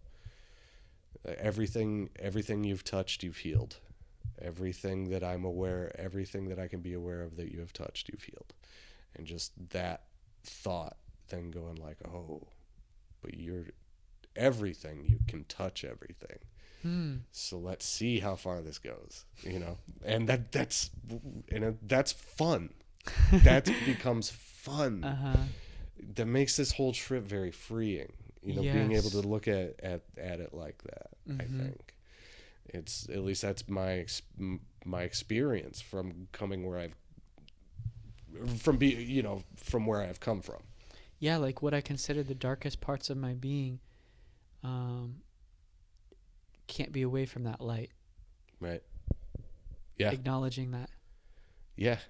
everything you've touched, you've healed. Everything that I'm aware, everything that I can be aware of that you have touched, you've healed. And just that thought, then going like, oh, but you're everything, you can touch everything. Hmm. So let's see how far this goes, and that's fun. That becomes fun. Uh-huh. That makes this whole trip very freeing, being able to look at it like that. Mm-hmm. I think it's, at least that's my experience from coming from where I've come from. Yeah, like what I consider the darkest parts of my being can't be away from that light. Right. Yeah. Acknowledging that. Yeah.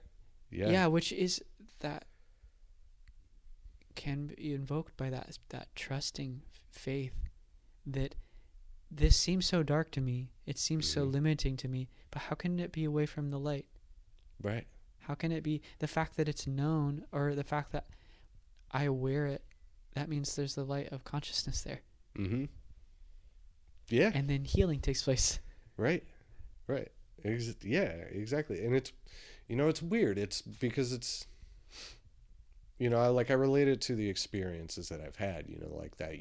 Yeah. Yeah, which is that can be invoked by that trusting faith that this seems so dark to me. It seems so limiting to me. But how can it be away from the light? Right. How can it be the fact that it's known, or the fact that I wear it? That means there's the light of consciousness there. Mm-hmm. Yeah. And then healing takes place. Right. Right. Yeah, exactly. And it's, it's weird. It's because it's, I relate it to the experiences that I've had, like that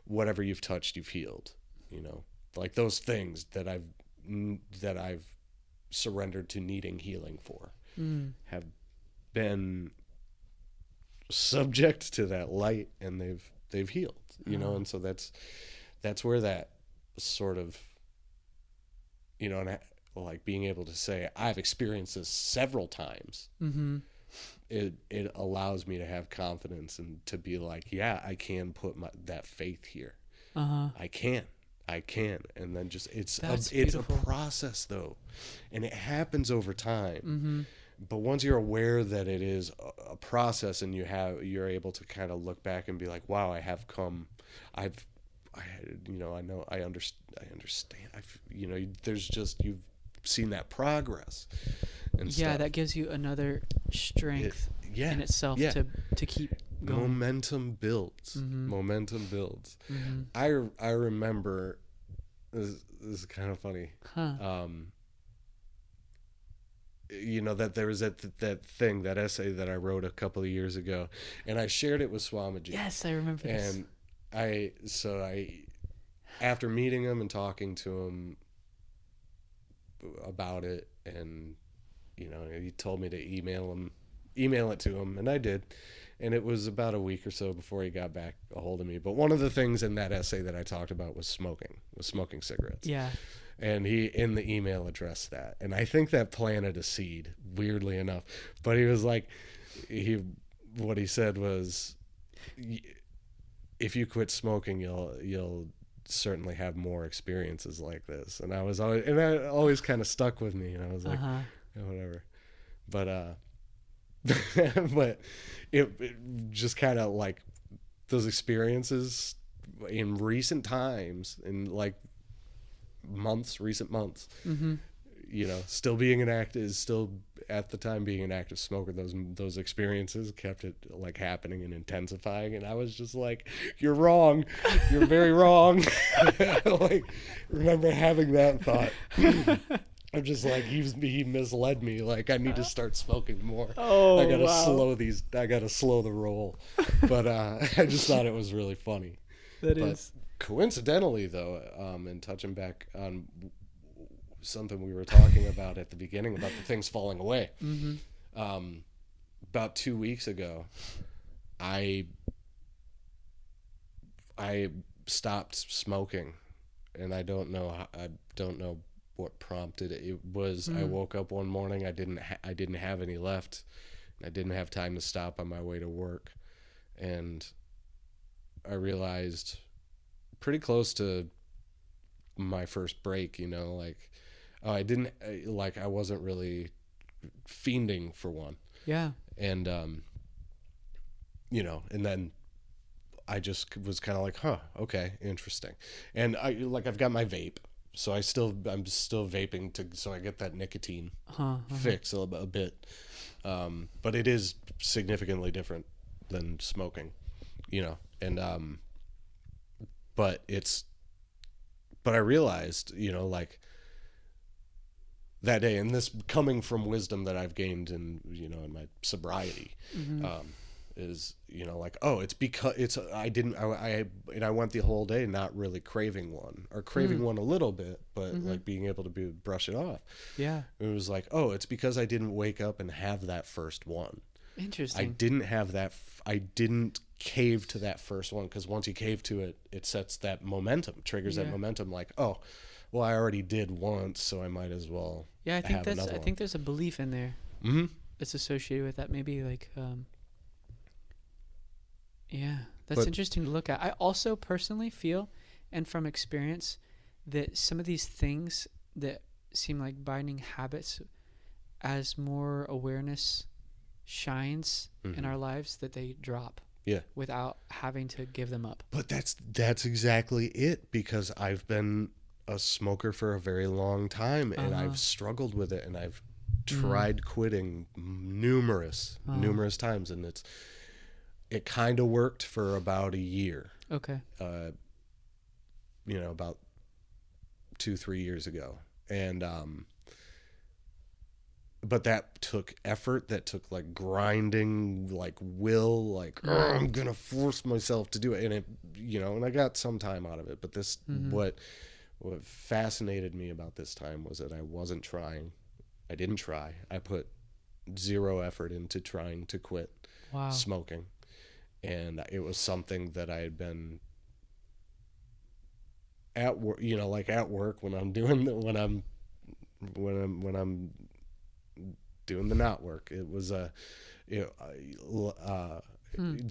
whatever you've touched, you've healed, like those things that I've surrendered to needing healing for have been subject to that light, and they've healed, and so that's where that sort of, and like being able to say I've experienced this several times. Mm-hmm. It allows me to have confidence and to be like, yeah, I can put that faith here. Uh-huh. I can, and then just it's a process though, and it happens over time. Mm-hmm. But once you're aware that it is a process, and you're able to kind of look back and be like, wow, I know, I understand. There's just, you've seen that progress. And stuff. That gives you another strength in itself to keep going. Momentum builds. Mm-hmm. Momentum builds. Mm-hmm. I remember, this is kind of funny. Huh. That there was that thing, that essay that I wrote a couple of years ago, and I shared it with Swamiji. Yes, I remember this. And I after meeting him and talking to him about it, and he told me to email it to him, and I did, and it was about a week or so before he got back a hold of me. But one of the things in that essay that I talked about was smoking cigarettes. Yeah. And he, in the email, addressed that, and I think that planted a seed, weirdly enough. But he was like, what he said was, if you quit smoking, you'll certainly have more experiences like this. And that always kind of stuck with me, and I was like, yeah, whatever. But but it just kind of like those experiences in recent times, in like recent months, mm-hmm. Still being still at the time being an active smoker, those experiences kept it like happening and intensifying, and I was just like, you're wrong, you're very wrong. Like, remember having that thought. I'm just like, he misled me. Like, I need to start smoking more. Oh, I gotta wow. I gotta slow the roll. But I just thought it was really funny. That is. Coincidentally, though, and touching back on something we were talking about at the beginning about the things falling away. Mm-hmm. About 2 weeks ago, I stopped smoking, and I don't know what prompted it. It was I woke up one morning, I didn't have any left. I didn't have time to stop on my way to work, and I realized pretty close to my first break, like Oh, I didn't like. I wasn't really fiending for one. Yeah. And and then I just was kind of like, huh, okay, interesting. And I've got my vape, so I'm still vaping so I get that nicotine fix a bit. But it is significantly different than smoking, and but I realized, like that day, and this coming from wisdom that I've gained in my sobriety, is like, oh, it's because I went the whole day not really craving one, or craving one a little bit, but like being able to brush it off. Yeah. It was like, oh, it's because I didn't wake up and have that first one. Interesting. I didn't have that. I didn't cave to that first one, because once you cave to it, it sets that momentum, triggers that momentum. Like, oh, well, I already did once, so I might as well. Yeah, I think there's a belief in there. Mm-hmm. That's associated with that. Maybe like, yeah, that's interesting to look at. I also personally feel, and from experience, that some of these things that seem like binding habits, as more awareness shines in our lives, that they drop. Yeah. Without having to give them up. But that's exactly it, because I've been a smoker for a very long time, and I've struggled with it, and I've tried quitting numerous times, and it kind of worked for about a year. Okay. About 2-3 years ago. And but that took effort, that took like grinding, like will, like, oh, I'm gonna force myself to do it, and it and I got some time out of it. But this what fascinated me about this time was that I wasn't trying. I didn't try. I put zero effort into trying to quit smoking. And it was something that I had been at work, like at work when I'm doing when I'm doing the Knotwork. It was the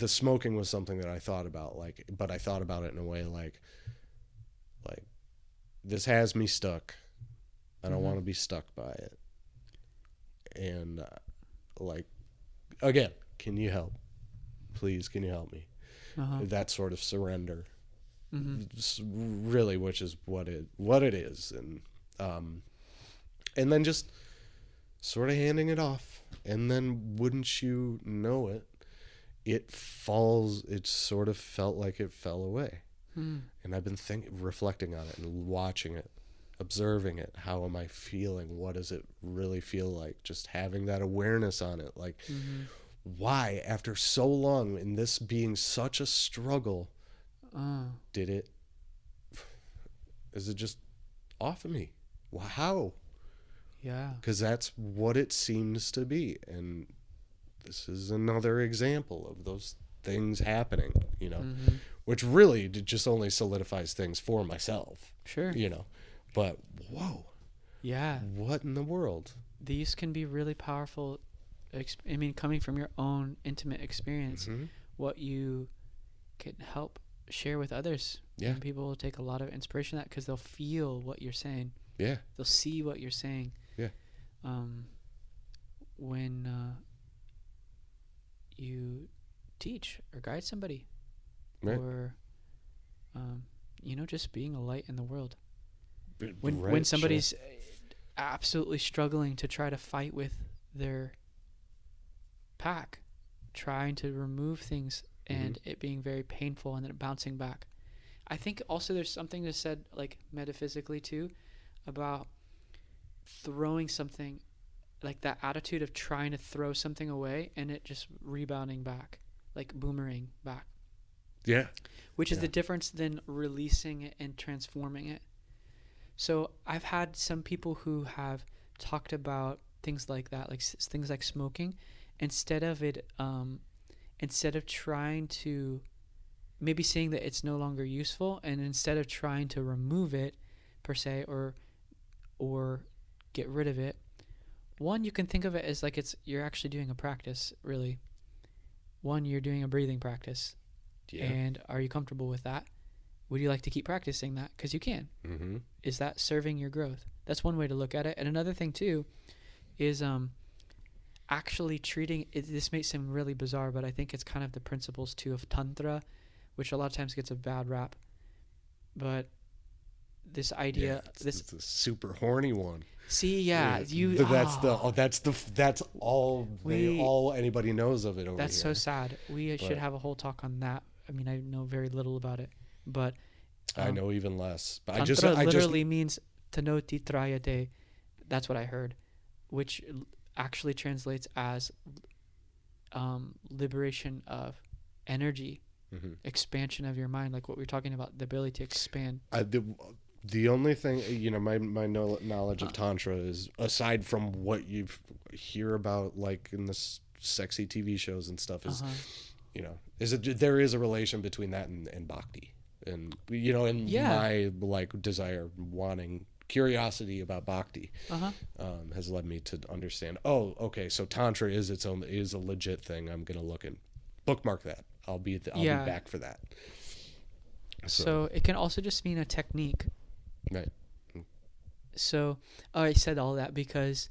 smoking was something that I thought about, but I thought about it in a way like this has me stuck. I don't want to be stuck by it. And again, can you help? Please, can you help me? That sort of surrender, really, which is what it is, and then just sort of handing it off, and then wouldn't you know it, it sort of felt like it fell away, and I've been reflecting on it and watching it, observing it. How am I feeling? What does it really feel like? Just having that awareness on it, like. Why, after so long, and this being such a struggle, is it just off of me? How? Yeah. Because that's what it seems to be. And this is another example of those things happening, which really just only solidifies things for myself. Sure. But whoa. Yeah. What in the world? These can be really powerful. I mean, coming from your own intimate experience, what you can help share with others. Yeah. And people will take a lot of inspiration from that, because they'll feel what you're saying. Yeah. They'll see what you're saying. Yeah. When you teach or guide somebody, right. or just being a light in the world. When somebody's absolutely struggling to try to fight with their pack, trying to remove things, and it being very painful, and then bouncing back. I think also there's something that's said, like metaphysically too, about throwing something, like that attitude of trying to throw something away and it just rebounding back, like boomerang back. Yeah. Which is the difference than releasing it and transforming it. So I've had some people who have talked about things like that, like things like smoking. Instead of trying to, maybe saying that it's no longer useful, and instead of trying to remove it per se, or get rid of it, one, you can think of it as like you're actually doing a practice, really. One, you're doing a breathing practice. Yeah. And are you comfortable with that? Would you like to keep practicing that? Because you can. Is that serving your growth? that's one way to look at it. And another thing too is actually treating it, this may seem really bizarre, but I think it's kind of the principles too of tantra, which a lot of times gets a bad rap. But this idea, it's a super horny one. See, you. That's all anybody knows of it over That's here. so sad. We should have a whole talk on that. I mean, I know very little about it, but I know even less. But tantra literally means tanoti trayate. That's what I heard, which actually translates as liberation of energy, expansion of your mind, like what we were talking about, the ability to expand. The only thing, my knowledge of Tantra is, aside from what you hear about, like in the sexy TV shows and stuff, is, there is a relation between that and bhakti. And, my, like, desire, wanting, curiosity about bhakti has led me to understand, okay, so Tantra is a legit thing. I'm going to look and bookmark that. I'll be back for that. So it can also just mean a technique. Right. So I said all that because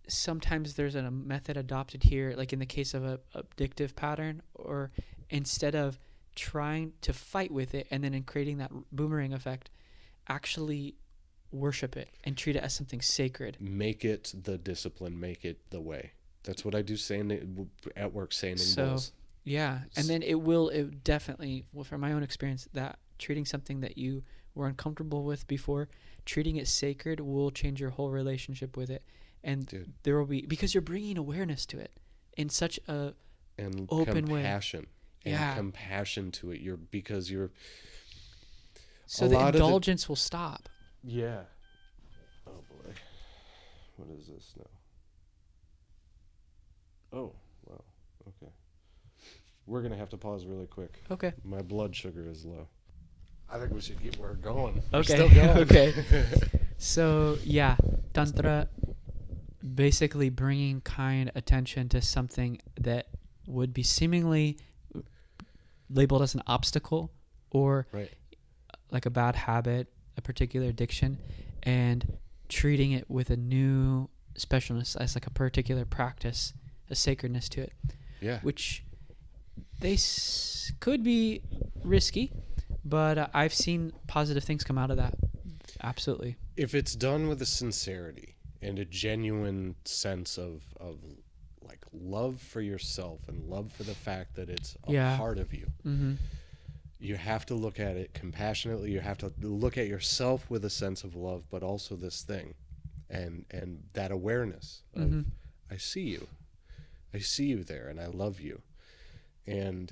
sometimes there's a method adopted here, like in the case of a addictive pattern, or instead of trying to fight with it and then in creating that boomerang effect, actually worship it and treat it as something sacred. Make it the discipline, make it the way. That's what I do at work, saying bulls. Yeah, and then it definitely, from my own experience, that treating something that you were uncomfortable with before, treating it sacred will change your whole relationship with it. And there will be, because you're bringing awareness to it in such a open compassion way. And compassion to it. So the indulgence will stop. Yeah. Oh boy. What is this now? Oh, wow. Okay. We're going to have to pause really quick. Okay. My blood sugar is low. I think we should keep where we're going. Okay. We're still going. Okay. So, Tantra, basically bringing kind attention to something that would be seemingly labeled as an obstacle or like a bad habit, a particular addiction, and treating it with a new specialness as like a particular practice, a sacredness to it. Yeah. Which they could be risky, but I've seen positive things come out of that. Absolutely. If it's done with a sincerity and a genuine sense of like love for yourself and love for the fact that it's a part of you, you have to look at it compassionately. You have to look at yourself with a sense of love, but also this thing and that awareness of I see you there and I love you. And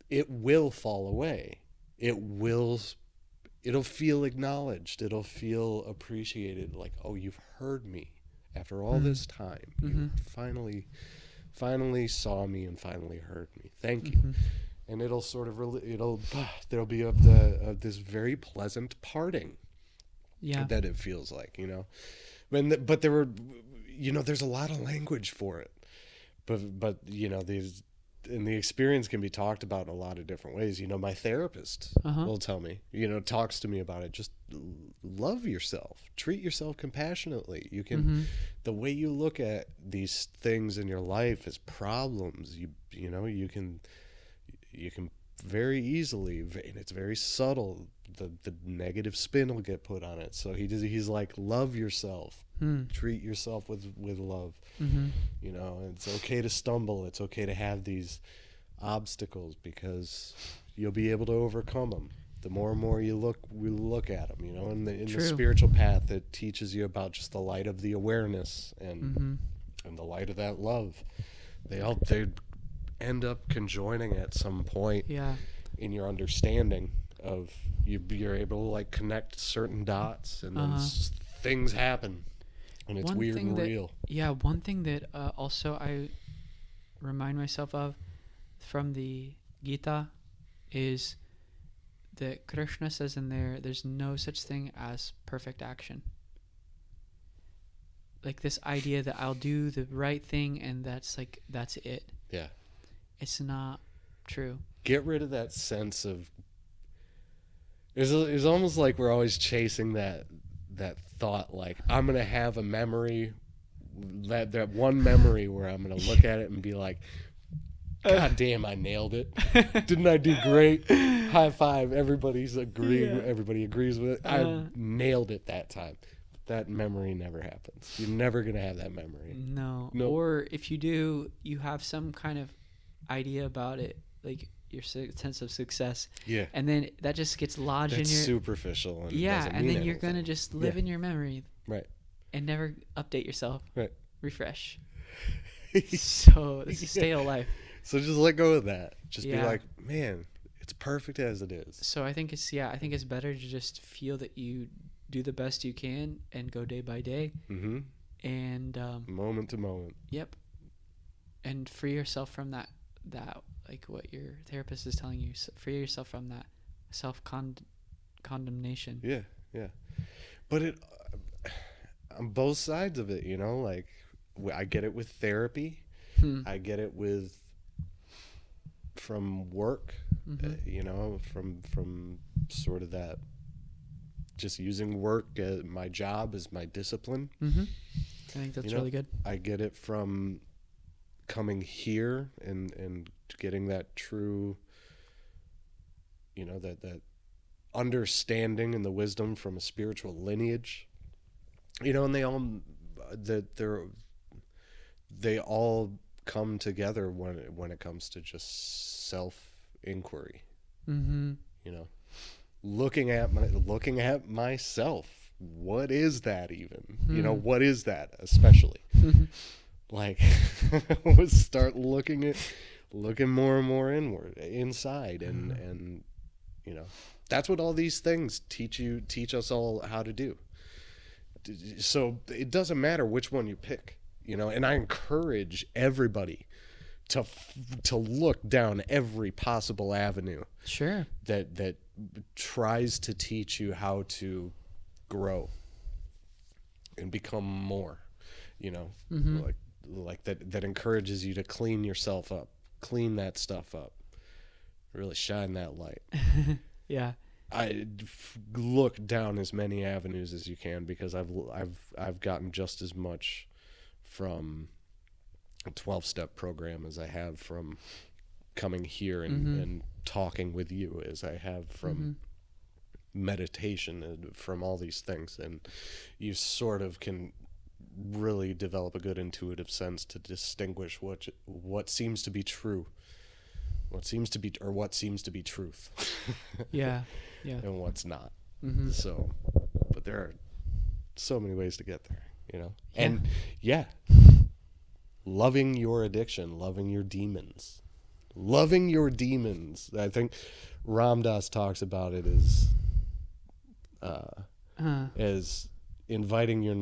it will fall away. It'll feel acknowledged. It'll feel appreciated. Like, oh, you've heard me after all this time. You finally saw me and finally heard me. Thank you. And it'll sort of there'll be this very pleasant parting. Yeah. That it feels like, but there were, there's a lot of language for it, but these. And the experience can be talked about in a lot of different ways. My therapist will tell me, talks to me about it. Just love yourself. Treat yourself compassionately. You can, the way you look at these things in your life as problems, you can very easily, and it's very subtle, the negative spin will get put on it. So he's like, love yourself. Treat yourself with love. It's okay to stumble. It's okay to have these obstacles because you'll be able to overcome them. The more and more we look at them, in the spiritual path, it teaches you about just the light of the awareness and the light of that love. They end up conjoining at some point in your understanding of you're able to like connect certain dots and then things happen. And it's weird and real. Yeah, one thing that also I remind myself of from the Gita is that Krishna says in there's no such thing as perfect action. Like this idea that I'll do the right thing and that's it. Yeah. It's not true. Get rid of that sense of... It's almost like we're always chasing that thought, like, I'm gonna have a memory, that one memory where I'm gonna look at it and be like, God damn, I nailed it. Didn't I do great? High five. Everybody agrees with it. I nailed it that time. That memory never happens. You're never going to have that memory. No. Nope. Or if you do, you have some kind of idea about it, like your sense of success. Yeah. And then that just gets lodged in your... superficial. And and then you're going to just live in your memory. Right. And never update yourself. Right. Refresh. So it's a stale life. So just let go of that. Just be like, man, it's perfect as it is. So I think it's better to just feel that you do the best you can and go day by day. Mm-hmm. And moment to moment. Yep. And free yourself from that like what your therapist is telling you. Free yourself from that condemnation. Yeah, yeah. But it on both sides of it, like I get it with therapy. I get it from work, from sort of that, just using work as my job as my discipline. Mm-hmm. I think that's really good. I get it from coming here and getting that true, that understanding and the wisdom from a spiritual lineage, and they all come together when it comes to just self-inquiry. Mm-hmm. Looking at myself. What is that even? What is that especially? Like, start looking more and more inside, and that's what all these things teach us all how to do. So it doesn't matter which one you pick. And I encourage everybody to look down every possible avenue. Sure. That tries to teach you how to grow and become more. Mm-hmm. Like that encourages you to clean yourself up, clean that stuff up, really shine that light. Yeah. I look down as many avenues as you can, because I've gotten just as much from a 12-step program as I have from coming here and talking with you, as I have from meditation and from all these things. And you sort of can really develop a good intuitive sense to distinguish what seems to be true, what seems to be truth. Yeah. And what's not. Mm-hmm. So, but there are so many ways to get there, Yeah. And loving your addiction, loving your demons. I think Ram Dass talks about it as inviting your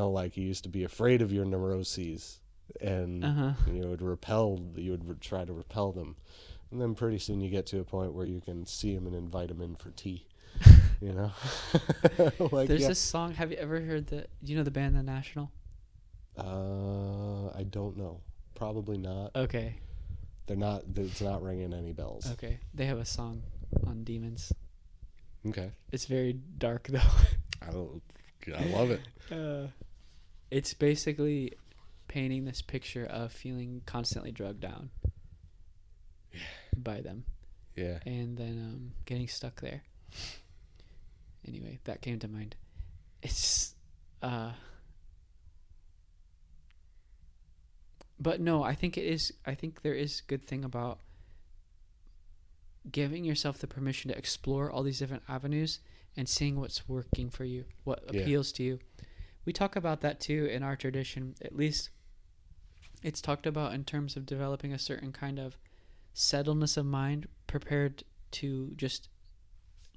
like you used to be afraid of your neuroses, and you would try to repel them. And then pretty soon you get to a point where you can see them and invite them in for tea. Like, there's this song. Have you ever heard do you know the band The National? I don't know. Probably not. Okay. It's not ringing any bells. Okay. They have a song on demons. Okay. It's very dark though. I love it. It's basically painting this picture of feeling constantly drugged down by them. Yeah. And then getting stuck there. Anyway, that came to mind. It's but no, I think there is good thing about giving yourself the permission to explore all these different avenues and seeing what's working for you, what appeals to you. We talk about that too in our tradition. At least it's talked about in terms of developing a certain kind of settledness of mind, prepared to just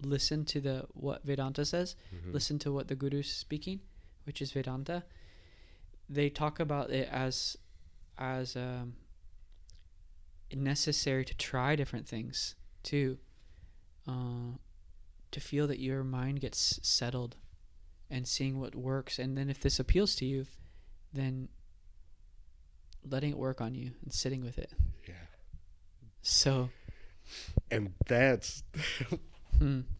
listen to what Vedanta says, listen to what the Guru's speaking, which is Vedanta. They talk about it as necessary to try different things too, to feel that your mind gets settled and seeing what works. And then if this appeals to you, then letting it work on you and sitting with it. Yeah. So. And that's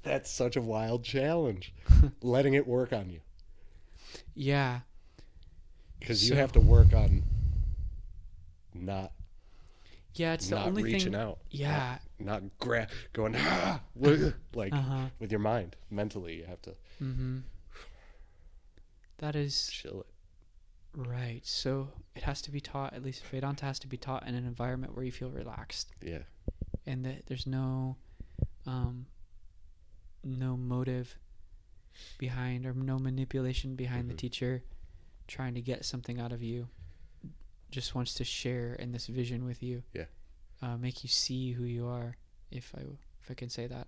That's such a wild challenge. Letting it work on you. Yeah. Because you have to work on not it's the not only reaching thing. out. Yeah. Not going like with your mind. Mentally, you have to That is chill it. right. So it has to be taught, at least Vedanta has to be taught in an environment where you feel relaxed. Yeah. And that there's no motive behind, or no manipulation behind the teacher trying to get something out of you. Just wants to share in this vision with you. Yeah. Make you see who you are, if I can say that.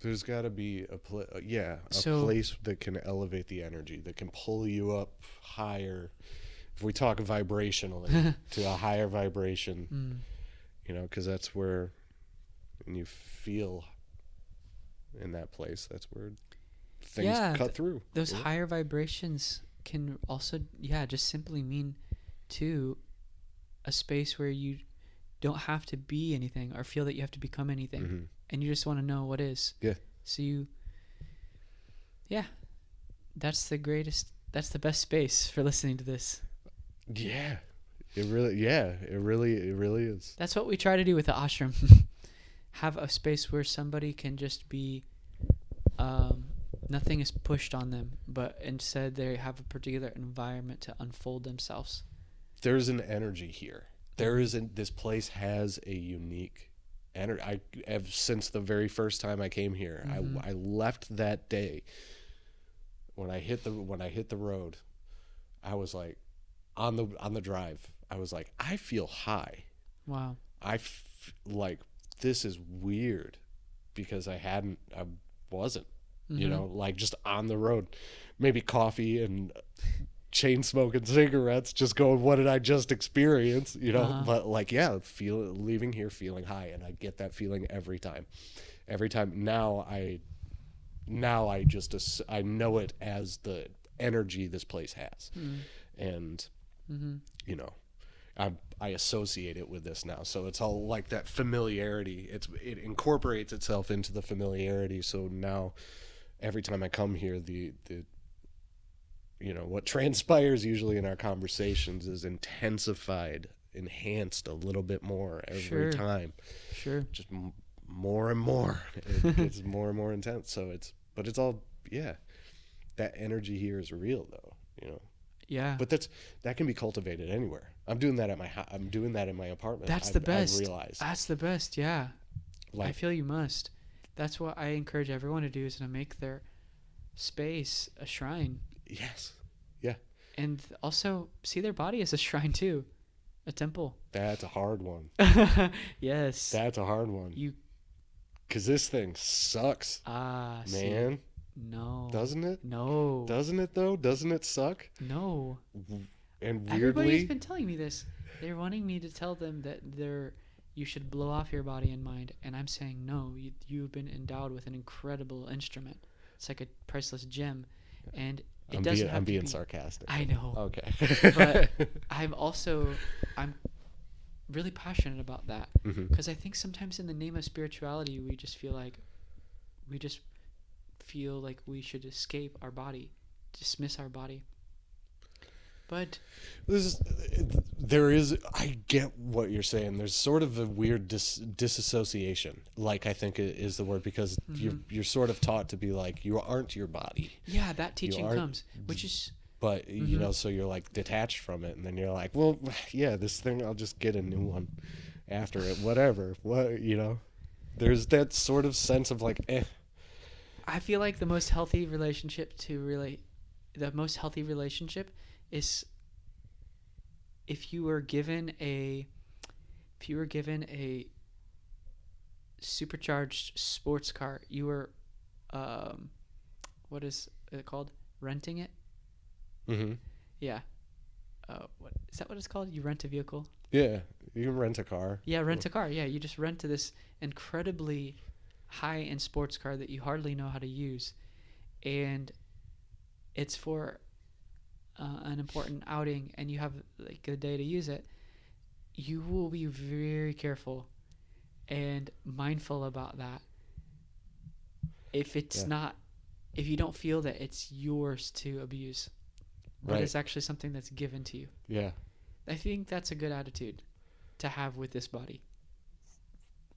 There's got to be a So- place that can elevate the energy, that can pull you up higher. If we talk vibrationally, to a higher vibration, because that's where, when you feel in that place, that's where things cut through. Those higher vibrations can also, just simply mean to a space where you don't have to be anything or feel that you have to become anything, and you just want to know what is. Yeah. So that's the best space for listening to this. Yeah. It really is. That's what we try to do with the ashram. Have a space where somebody can just be, nothing is pushed on them, but instead they have a particular environment to unfold themselves. There's an energy here. This place has a unique energy. I have, since the very first time I came here, I left that day. When I hit the road, I was like, on the drive, I was like, I feel high. Wow. Like, this is weird, because I wasn't, like, just on the road, maybe coffee and chain smoking cigarettes, just going, what did I just experience? But like, leaving here feeling high, and I get that feeling every time. Now I know it as the energy this place has. And I associate it with this now, so it's all like that familiarity. It incorporates itself into the familiarity. So now, every time I come here, the what transpires usually in our conversations is enhanced a little bit more every time. Sure. Just more and more. It gets more and more intense. So it's all, that energy here is real, though. Yeah. But that can be cultivated anywhere. I'm doing that in my apartment. That's the best. I've realized. That's the best. Yeah. I feel you must. That's what I encourage everyone to do, is to make their space a shrine. Yes. Yeah. And also see their body as a shrine too, a temple. That's a hard one. Yes. That's a hard one. Because this thing sucks. Man. See. No. Doesn't it? No. Doesn't it though? Doesn't it suck? No. And weirdly, everybody's been telling me this. They're wanting me to tell them that you should blow off your body and mind, and I'm saying no. You've been endowed with an incredible instrument. It's like a priceless gem, and it doesn't have to be. I'm being sarcastic. I know. Okay. But I'm really passionate about that, because I think sometimes in the name of spirituality, we just feel like we should escape our body, dismiss our body. But I get what you're saying. There's sort of a weird disassociation, like, I think is the word, because you're sort of taught to be like, you aren't your body. Yeah, that teaching comes, which is. But so you're like detached from it, and then you're like, well, yeah, this thing, I'll just get a new one after it, whatever. There's that sort of sense of like, eh. I feel like the most healthy relationship is if you were given a supercharged sports car, you were what is it called? Renting it? Yeah. What is that? What it's called? You rent a vehicle? Yeah, you can rent a car. Yeah, rent a car. Yeah, you just rent this incredibly high-end sports car that you hardly know how to use, and it's for an important outing, and you have like a day to use it. You will be very careful and mindful about that, if it's not, if you don't feel that it's yours to abuse, but it's actually something that's given to you. Yeah. I think that's a good attitude to have with this body.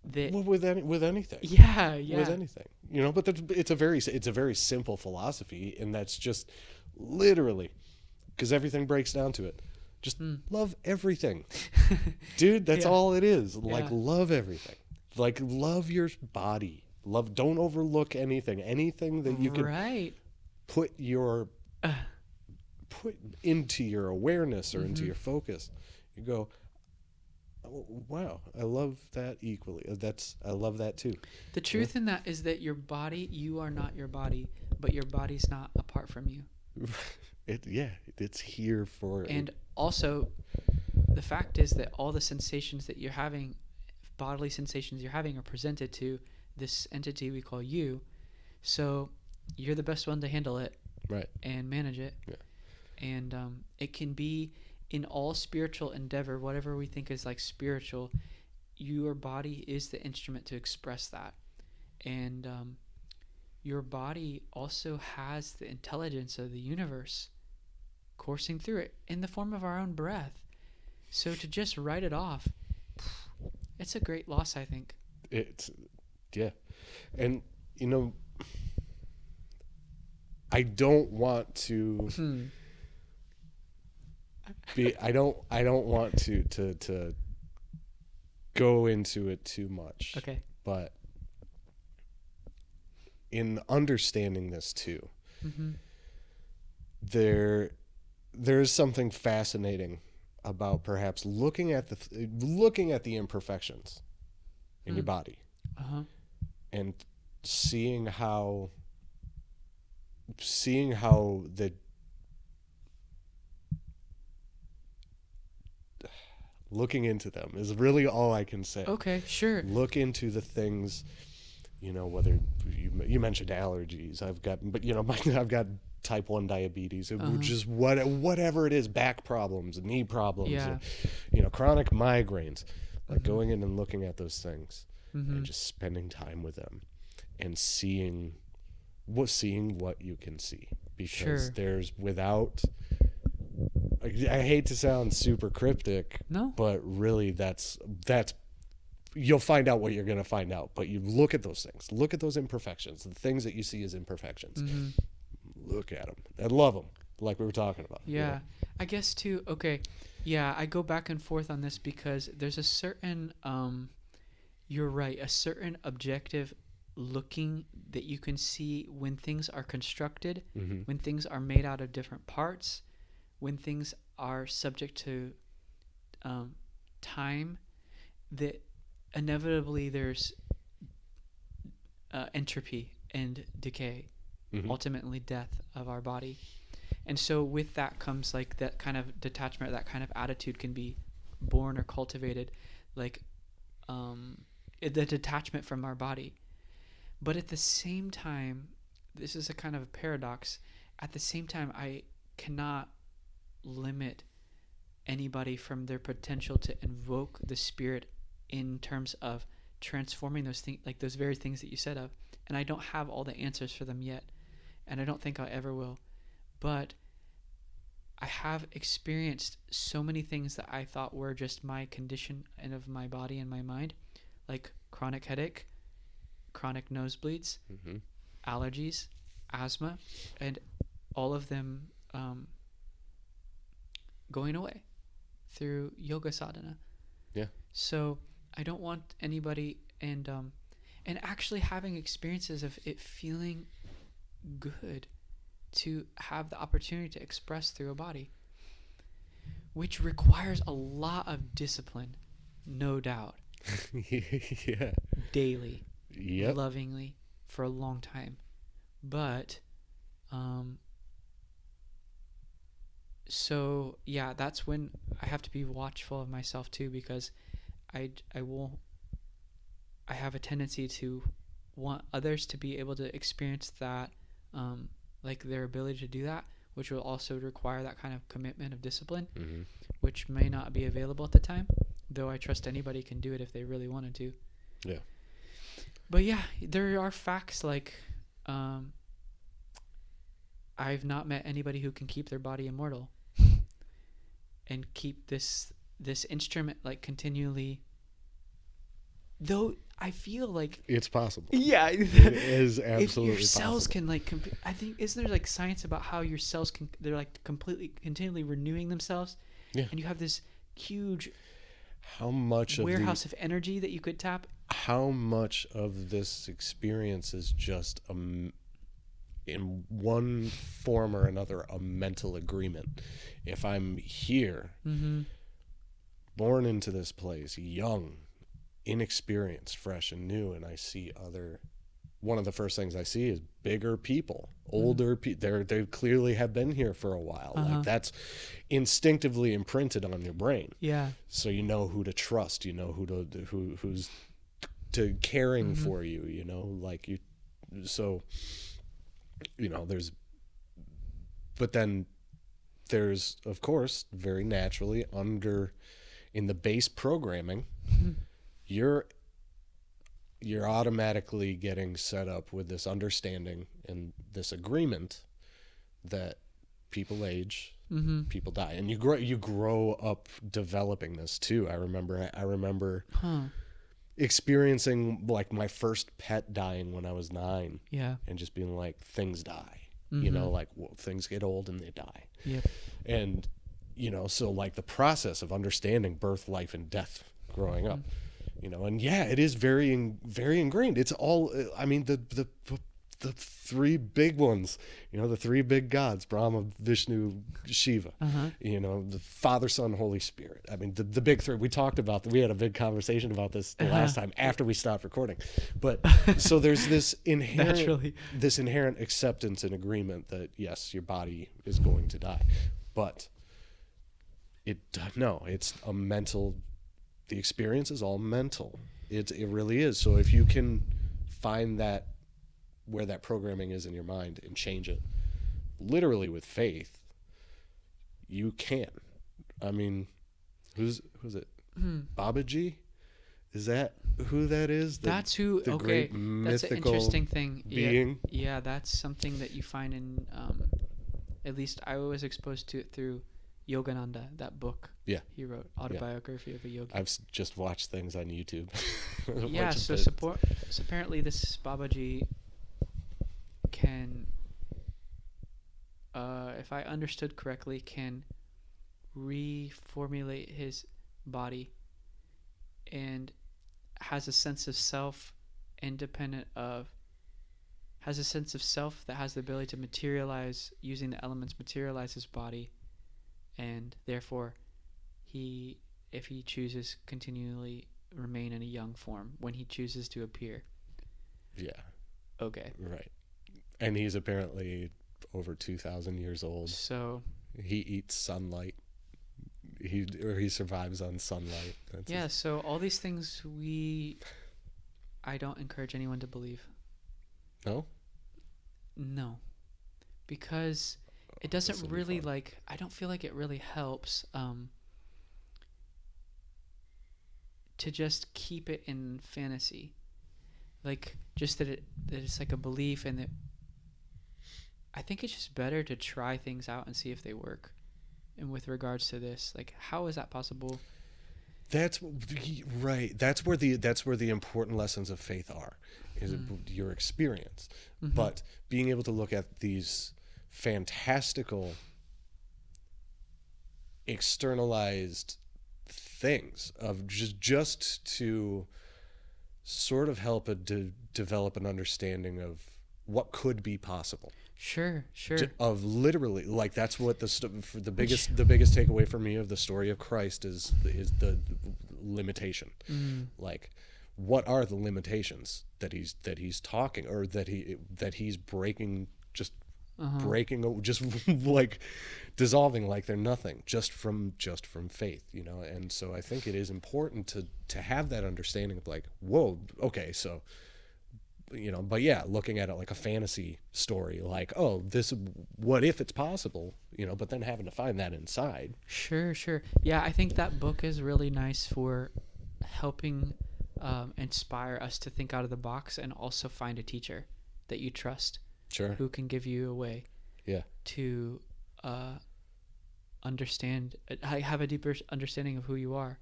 Well, with anything. Yeah. With anything, but it's a very simple philosophy, and that's just literally, because everything breaks down to it. Just love everything, dude. That's all it is. Like, love everything. Like, love your body. Don't overlook anything that you can put into your awareness or into your focus. You go, oh, wow, I love that equally. I love that too. The truth in that is that your body, you are not your body, but your body's not apart from you. It's here for. And also, the fact is that all the sensations that you're having, bodily sensations you're having, are presented to this entity we call you. So you're the best one to handle it, right, and manage it. Yeah. And it can be in all spiritual endeavor, whatever we think is like spiritual. Your body is the instrument to express that, and your body also has the intelligence of the universe coursing through it in the form of our own breath. So to just write it off, it's a great loss, I think. And I don't want to I don't want to go into it too much. Okay. But in understanding this too, there's something fascinating about perhaps looking at the imperfections in your body, and seeing how the looking into them is really all I can say. Okay, sure. Look into the things, whether you mentioned allergies. I've got type 1 diabetes, just whatever it is, back problems, knee problems, chronic migraines. Like going in and looking at those things and just spending time with them and seeing what you can see, because there's I hate to sound super cryptic, but really that's you'll find out what you're going to find out. But you look at those things, look at those imperfections, the things that you see as imperfections. Look at them and love them, like we were talking about. Yeah, I guess too. Okay, yeah, I go back and forth on this because there's a certain, you're right, a certain objective looking that you can see when things are constructed, when things are made out of different parts, when things are subject to time, that inevitably there's entropy and decay, ultimately death of our body. And so with that comes like that kind of detachment, that kind of attitude can be born or cultivated, like the detachment from our body. But at the same time, this is a kind of a paradox. At the same time, I cannot limit anybody from their potential to invoke the spirit in terms of transforming those things, like those very things that you said of. And I don't have all the answers for them yet, and I don't think I ever will. But I have experienced so many things that I thought were just my condition and of my body and my mind, like chronic headache, chronic nosebleeds, allergies, asthma, and all of them going away through yoga sadhana. Yeah. So I don't want anybody, and actually having experiences of it feeling good to have the opportunity to express through a body, which requires a lot of discipline, no doubt. Yeah. Daily. Yep. Lovingly for a long time. But so yeah, that's when I have to be watchful of myself too, because I have a tendency to want others to be able to experience that, like their ability to do that, which will also require that kind of commitment of discipline, which may not be available at the time, though I trust anybody can do it if they really wanted to. Yeah. But yeah, there are facts like Um, I've not met anybody who can keep their body immortal and keep this instrument like continually. Though I feel like it's possible. Yeah, it is absolutely if your cells possible. can like, I think isn't there like science about how your cells they're like completely continually renewing themselves, Yeah. and you have this huge How much warehouse of energy that you could tap. How much of this experience is just in one form or another a mental agreement? If I'm here, born into this place, young, inexperienced, fresh and new, and I see one of the first things I see is bigger people, older people. They clearly have been here for a while. Like that's instinctively imprinted on your brain. Yeah. So you know who to trust. You know who's to caring for you. You know, like you. So, you know, but then there's of course very naturally in the base programming. You're automatically getting set up with this understanding and this agreement that people age, people die, and you grow up developing this too. I remember experiencing like my first pet dying when I was 9. Yeah. And just being like, things die. You know, like things get old and they die. Yep. And you know, so like the process of understanding birth, life, and death growing up. You know, and yeah, it is very, very ingrained. It's all, I mean, the 3 big ones, you know, the 3 big gods, Brahma, Vishnu, Shiva, you know, the Father, Son, Holy Spirit. I mean, the big 3, we had a big conversation about this the last time after we stopped recording. But so there's this inherent acceptance and agreement that yes, your body is going to die, but it's a mental. The experience is all mental. It really is. So if you can find that where that programming is in your mind and change it, literally with faith, you can. I mean, who's it? Babaji? Is that who that is? That's who. The Okay, great that's an mythical interesting thing. being. Yeah, that's something that you find in. At least I was exposed to it through Yogananda, that book. Yeah, he wrote Autobiography of a Yogi. I've just watched things on YouTube. Yeah, so apparently this Babaji can, if I understood correctly, can reformulate his body and has a sense of self has a sense of self that has the ability to materialize, using the elements, materialize his body, and therefore if he chooses, continually remain in a young form when he chooses to appear. Yeah. Okay. Right. And he's apparently over 2,000 years old. So he eats sunlight. He survives on sunlight. So all these things I don't encourage anyone to believe. No. Because it doesn't really I don't feel like it really helps to just keep it in fantasy. Like just that it's like a belief, and that I think it's just better to try things out and see if they work. And with regards to this, like, how is that possible? That's right. That's where the important lessons of faith are, is your experience. But being able to look at these fantastical externalized things of just to sort of help develop an understanding of what could be possible. Sure. Of literally, like, that's what the biggest takeaway for me of the story of Christ is the limitation. Like, what are the limitations that he's talking, or that he's breaking, just breaking, just like dissolving like they're nothing, just from faith, you know. And so I think it is important to have that understanding of like, whoa, okay, so, you know, but yeah, looking at it like a fantasy story, like, oh, this, what if it's possible, you know, but then having to find that inside. Sure. Yeah, I think that book is really nice for helping inspire us to think out of the box and also find a teacher. that you trust, Sure. who can give you a way to understand, have a deeper understanding of who you are,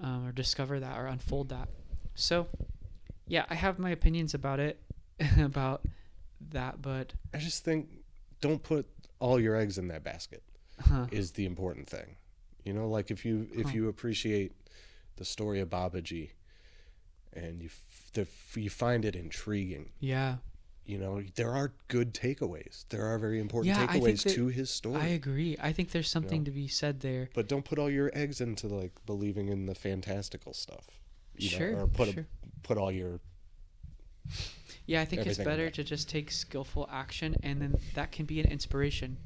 or discover that or unfold that. So, yeah, I have my opinions about it, about that, but I just think don't put all your eggs in that basket is the important thing. You know, like if you appreciate the story of Babaji and you find it intriguing. Yeah. You know, there are good takeaways. There are very important takeaways to his story. I agree. I think there's something to be said there. But don't put all your eggs into like believing in the fantastical stuff. Sure. Or put all your. Yeah, I think it's better to just take skillful action, and then that can be an inspiration.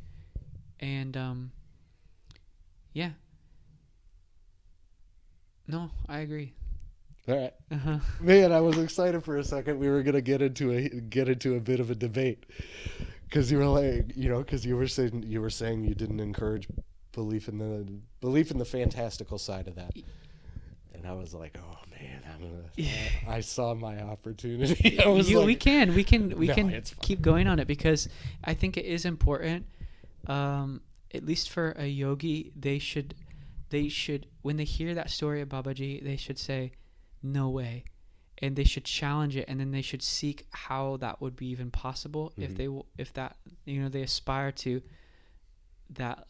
And yeah. No, I agree. All right, man. I was excited for a second. We were gonna get into a bit of a debate because you were like, because you were saying you didn't encourage belief in the fantastical side of that, and I was like, oh man, I saw my opportunity. I was we can keep going on it because I think it is important. At least for a yogi, they should when they hear that story of Babaji, they should say, no way, and they should challenge it, and then they should seek how that would be even possible if they aspire to that,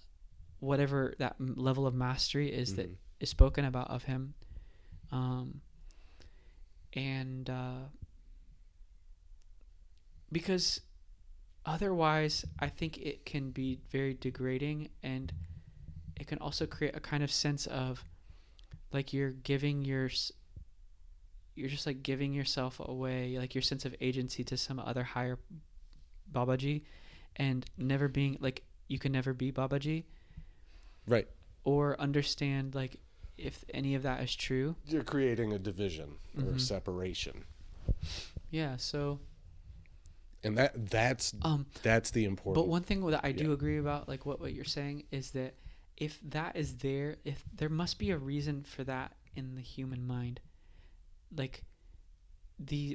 whatever that level of mastery is that is spoken about of him, and because otherwise I think it can be very degrading, and it can also create a kind of sense of like you're just like giving yourself away, like your sense of agency to some other higher Babaji, and never being like, you can never be Babaji. Right. Or understand like if any of that is true. You're creating a division or a separation. Yeah, so and that's the important. But one thing that I do agree about, like what you're saying, is that if that is there, if there must be a reason for that in the human mind. Like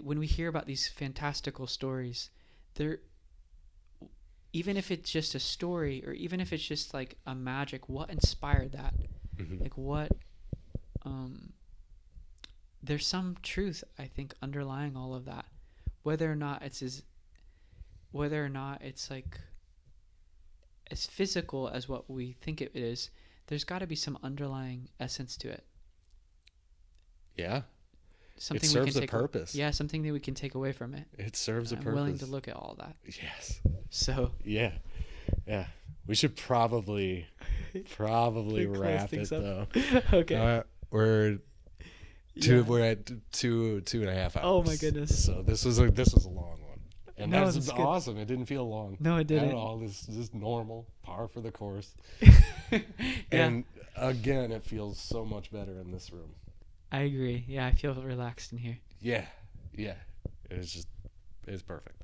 when we hear about these fantastical stories, even if it's just a story, or even if it's just like a magic, what inspired that? Like what there's some truth, I think, underlying all of that. Whether or not it's like as physical as what we think it is, there's got to be some underlying essence to it. Yeah. Something it serves a purpose. Something that we can take away from it. It serves a purpose. I'm willing to look at all that. Yes. So. Yeah. We should probably wrap it though. Okay. We're at 2.5 hours. Oh my goodness. So this was a long one, and that's awesome. It didn't feel long. No, it didn't at all. This is normal, par for the course. Yeah. And again, it feels so much better in this room. I agree. Yeah, I feel relaxed in here. Yeah. It's perfect.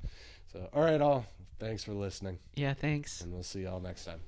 So, all right, all. Thanks for listening. Yeah, thanks. And we'll see y'all next time.